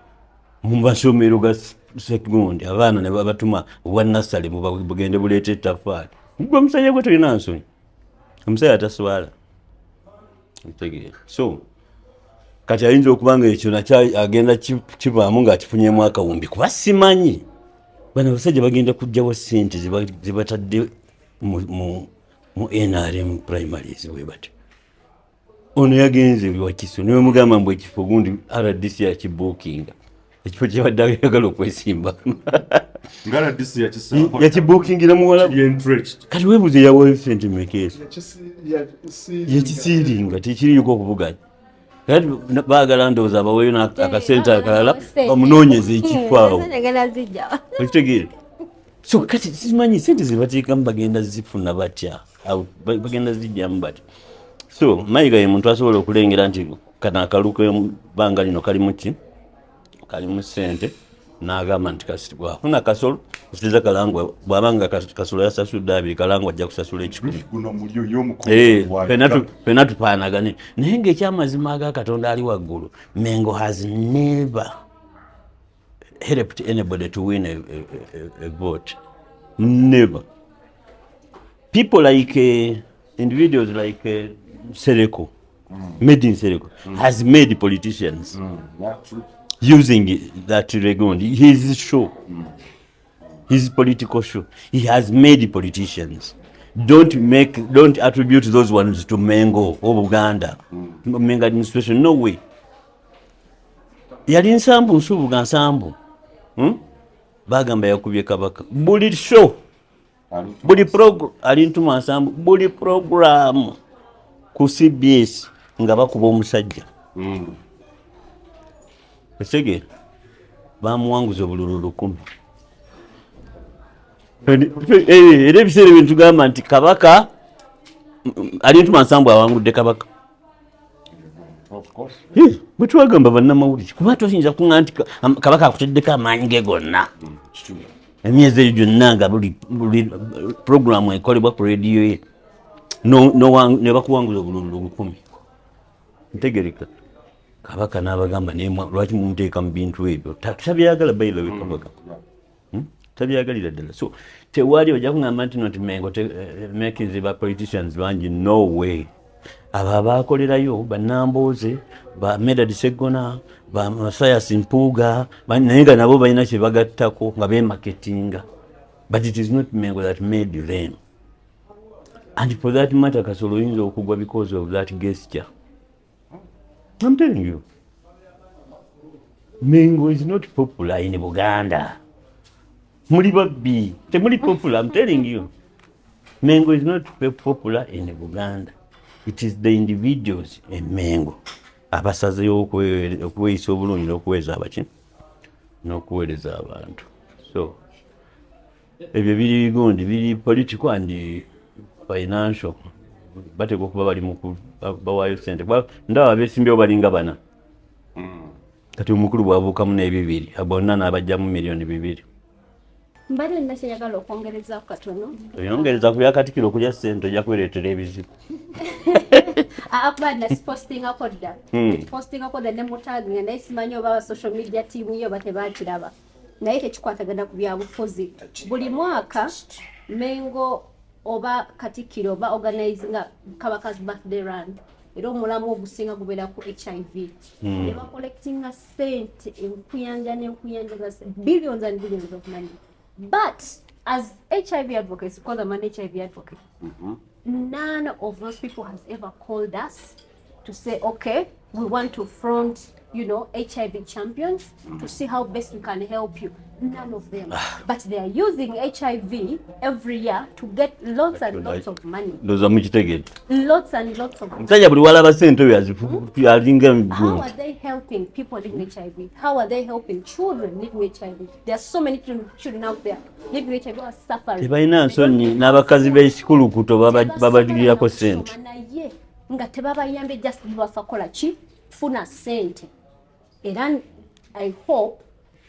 mu masomero ga sekondi abaana ne babatuma obwa nassale bugende buleeta ettaffaali gwe omusajja gwe tolina nsonyi omusajja ataswala ntegeera. So kati ayinza okubanga ekyo nakyo agenda kivaamu ng'akifunyemu akawumbi kuba simanyi bano abasajja bagenda kuggyawo ssente zibatadde mu NRM primaries bwe batyo. Ono yagenze Wakiso niwe mugamba mbu ekifo gundi RDC yakibuukinga ekifo kyabadde ayagala okwesimba yakibuukingira muwala kati weebuuze yawayo ssente mekeeso yakisiiringa tekiriyuka okuvuganya kati baagala ndowooza abaweyo akasente akalala bamunoonyeza ekifo awo okitegeere. So kati simanyi ssente zebateekamu bagenda zifuna batya bagenda zijjamu batya. So Mayiga ye muntu asobola okulengera nti kano akaluko banga lino kalimu ki kalimu ssente n'agamba nti wafuna Kasolo ositeza Kalangwa bw'abanga Kasolo yasasudde 2 Kalangwa ajja kusasula 10. Fena tufaanagane naye ng'ekyamazima aga Katonda ali waggulu, Mengo has never helped anybody to win a vote. Never. People like individuals like Sereko, made in Sereko, has made politicians using that regund. His show, his political show. He has made politicians. Don't attribute those ones to Mengo or Uganda. Mengo administration, no way. yali nsambu nsubuga nsambu bagamba yakubye kabaka buli show buli program ali ntuma nsambu buli program ku CBS nga bakuba omusajja esege bamuwanguza obululu 10 era ebiseera bye tugamba nti kabaka ali ntuma nsambu awangudde kabaka. Bwe twagamba bannamawulire kuba toyinza kuŋŋa nti kabaka akuteddeko amaanyi ge gonna emyezi eyo gyonna nga buli programu ekolebwa ku rediyo ye ne bakuwanguza obululu 10. Ntegereka kabaka n'abagamba lwaki mumuteeka mu bintu ebyo tabyagala bayilawe kabaka tabyagalira ddala. So tewali ojja kuŋŋamba nti noti Mengo making ba politicians bangi, no way. Abo abakolerayo bannambooze ba Medad Segona ba Masayas Mpuuga naye nga nabo balina kye bagattako nga bemarketinga, but it is not Mengo that made them. And for that matter Kasolo oyinza okugwa because of that gesture. I'm telling you, Mengo is not popular in Buganda. Muli babbi temuli popular. I'm telling you, Mengo is not popular in Buganda. It is the individuals in Mengo abasazeyo okuweeyisa obulungi n'okuweeza abaki n'okuweereza abantu. So ebyo biri bigundi biri political and financial, bateeka okuba bali mu bawaayo ssente. Ndaba abeesimbyewo balinga bana kati omukulu bwabuukamu n'ebibiri bonna n'abajjamu miliyoni 2. Mbadde nnakyayagala okwongereza katono. Oyongereza ku byakatikiro okulya ssente ojja kwereetera ebizibu. Akuba nasipostingako dda. Postingako dda ne mutaginga naye simanyi oba social media team yo batebakiraba. Naye tekikwatagana ku byabufuzi. Buli mwaka Mengo oba Katikiro oba organizinga Kabaka's birthday run. Era omulamu ogusinga gubeera ku HIV. Ne bacollectinga ssente enkuyanja billions and billions of money. But as HIV advocates, because I'm an HIV advocate, none of those people has ever called us to say, okay, we want to front, HIV champions to see how best we can help you. None of them. But they are using HIV every year to get lots and lots of money. Lots and lots of money. How are they helping people living HIV? How are they helping children living HIV? There are so many children out there living HIV who are suffering. Nga tebabayambe just bafakola ki funa sente. Era I hope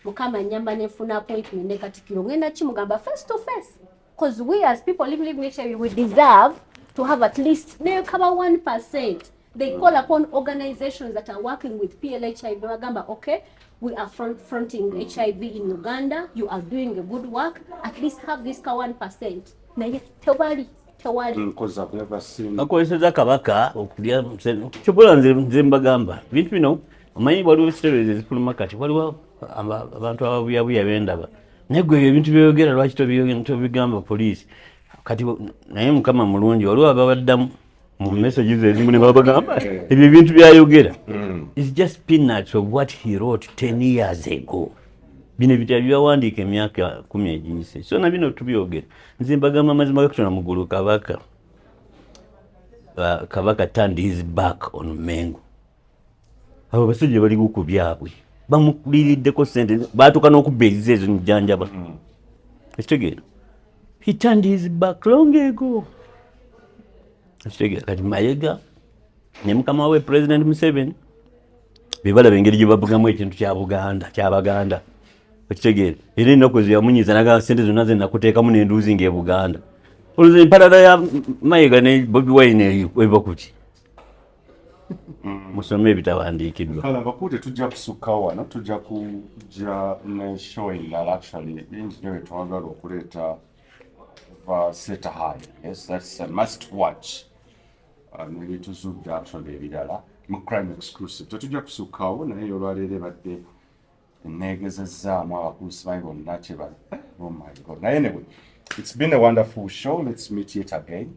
mukama nyamba nefuna appointment ne Katikiro ngenda kimugamba face to face, because we as people living HIV we deserve to have at least cover 1%. They call upon organizations that are working with PLHIV bagamba, okay, we are fronting HIV in Uganda, you are doing a good work, at least have this 1%. Naye tewali nakozesa kabaka okulya kyobola nze mbagamba bintu bino omanyi waliwo stories ezifuluma kati waliwo abantu ababuyabuya bendaba naye gwe ebintu byeyogera lwaki tobigamba poliisi kati naye mukama mulungi waliwo ababaddamu mu messages ezimu ne babagamba ebyo ebintu byayogera is just peanuts of what he wrote 10 years ago. Bino bitya byawandiika emyaka 10 egiyise. So na bino tubyogera nze mbagamba amazima gakutona mugulu kabaka turned his back on Mengo. Abo basajja bali ku byabwe bamukuliriddeko sente baatuka n'okubbeeriza ezo njanjaba. Ekitegera he turned his back long ago. Ekitegera kati Mayiga ne mukama we President Museveni bebalaba engeri gye bavugamu ekintu kya Buganda ky'Abaganda. Ekitegera era ennaku eziyamunyiza naga sente zonna ze nakuteekamu n'enduuzi ng'e Buganda. Olwoza emparada ya Mayiga ne Bobi Wine eyo eba kuti musome ebitawandiikiddwa. Kala bakute tujja kusukkawo wano tujja kujja ne show endala actually engineer twagala okuleeta Seta High. Yes, that's a must watch. Maybe to zoom actually ebirala mu crime exclusive. Tujja kusukkawo naye olwaleero badde enneegezezaamu abakuusi bangi bonna kye bali. Oh my God. Anyway, it's been a wonderful show. Let's meet yet again.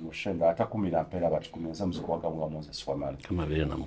Mushenda atakumira mpera batukumenza muzikwaga mwa Moses Wamala. Kama vile namwe.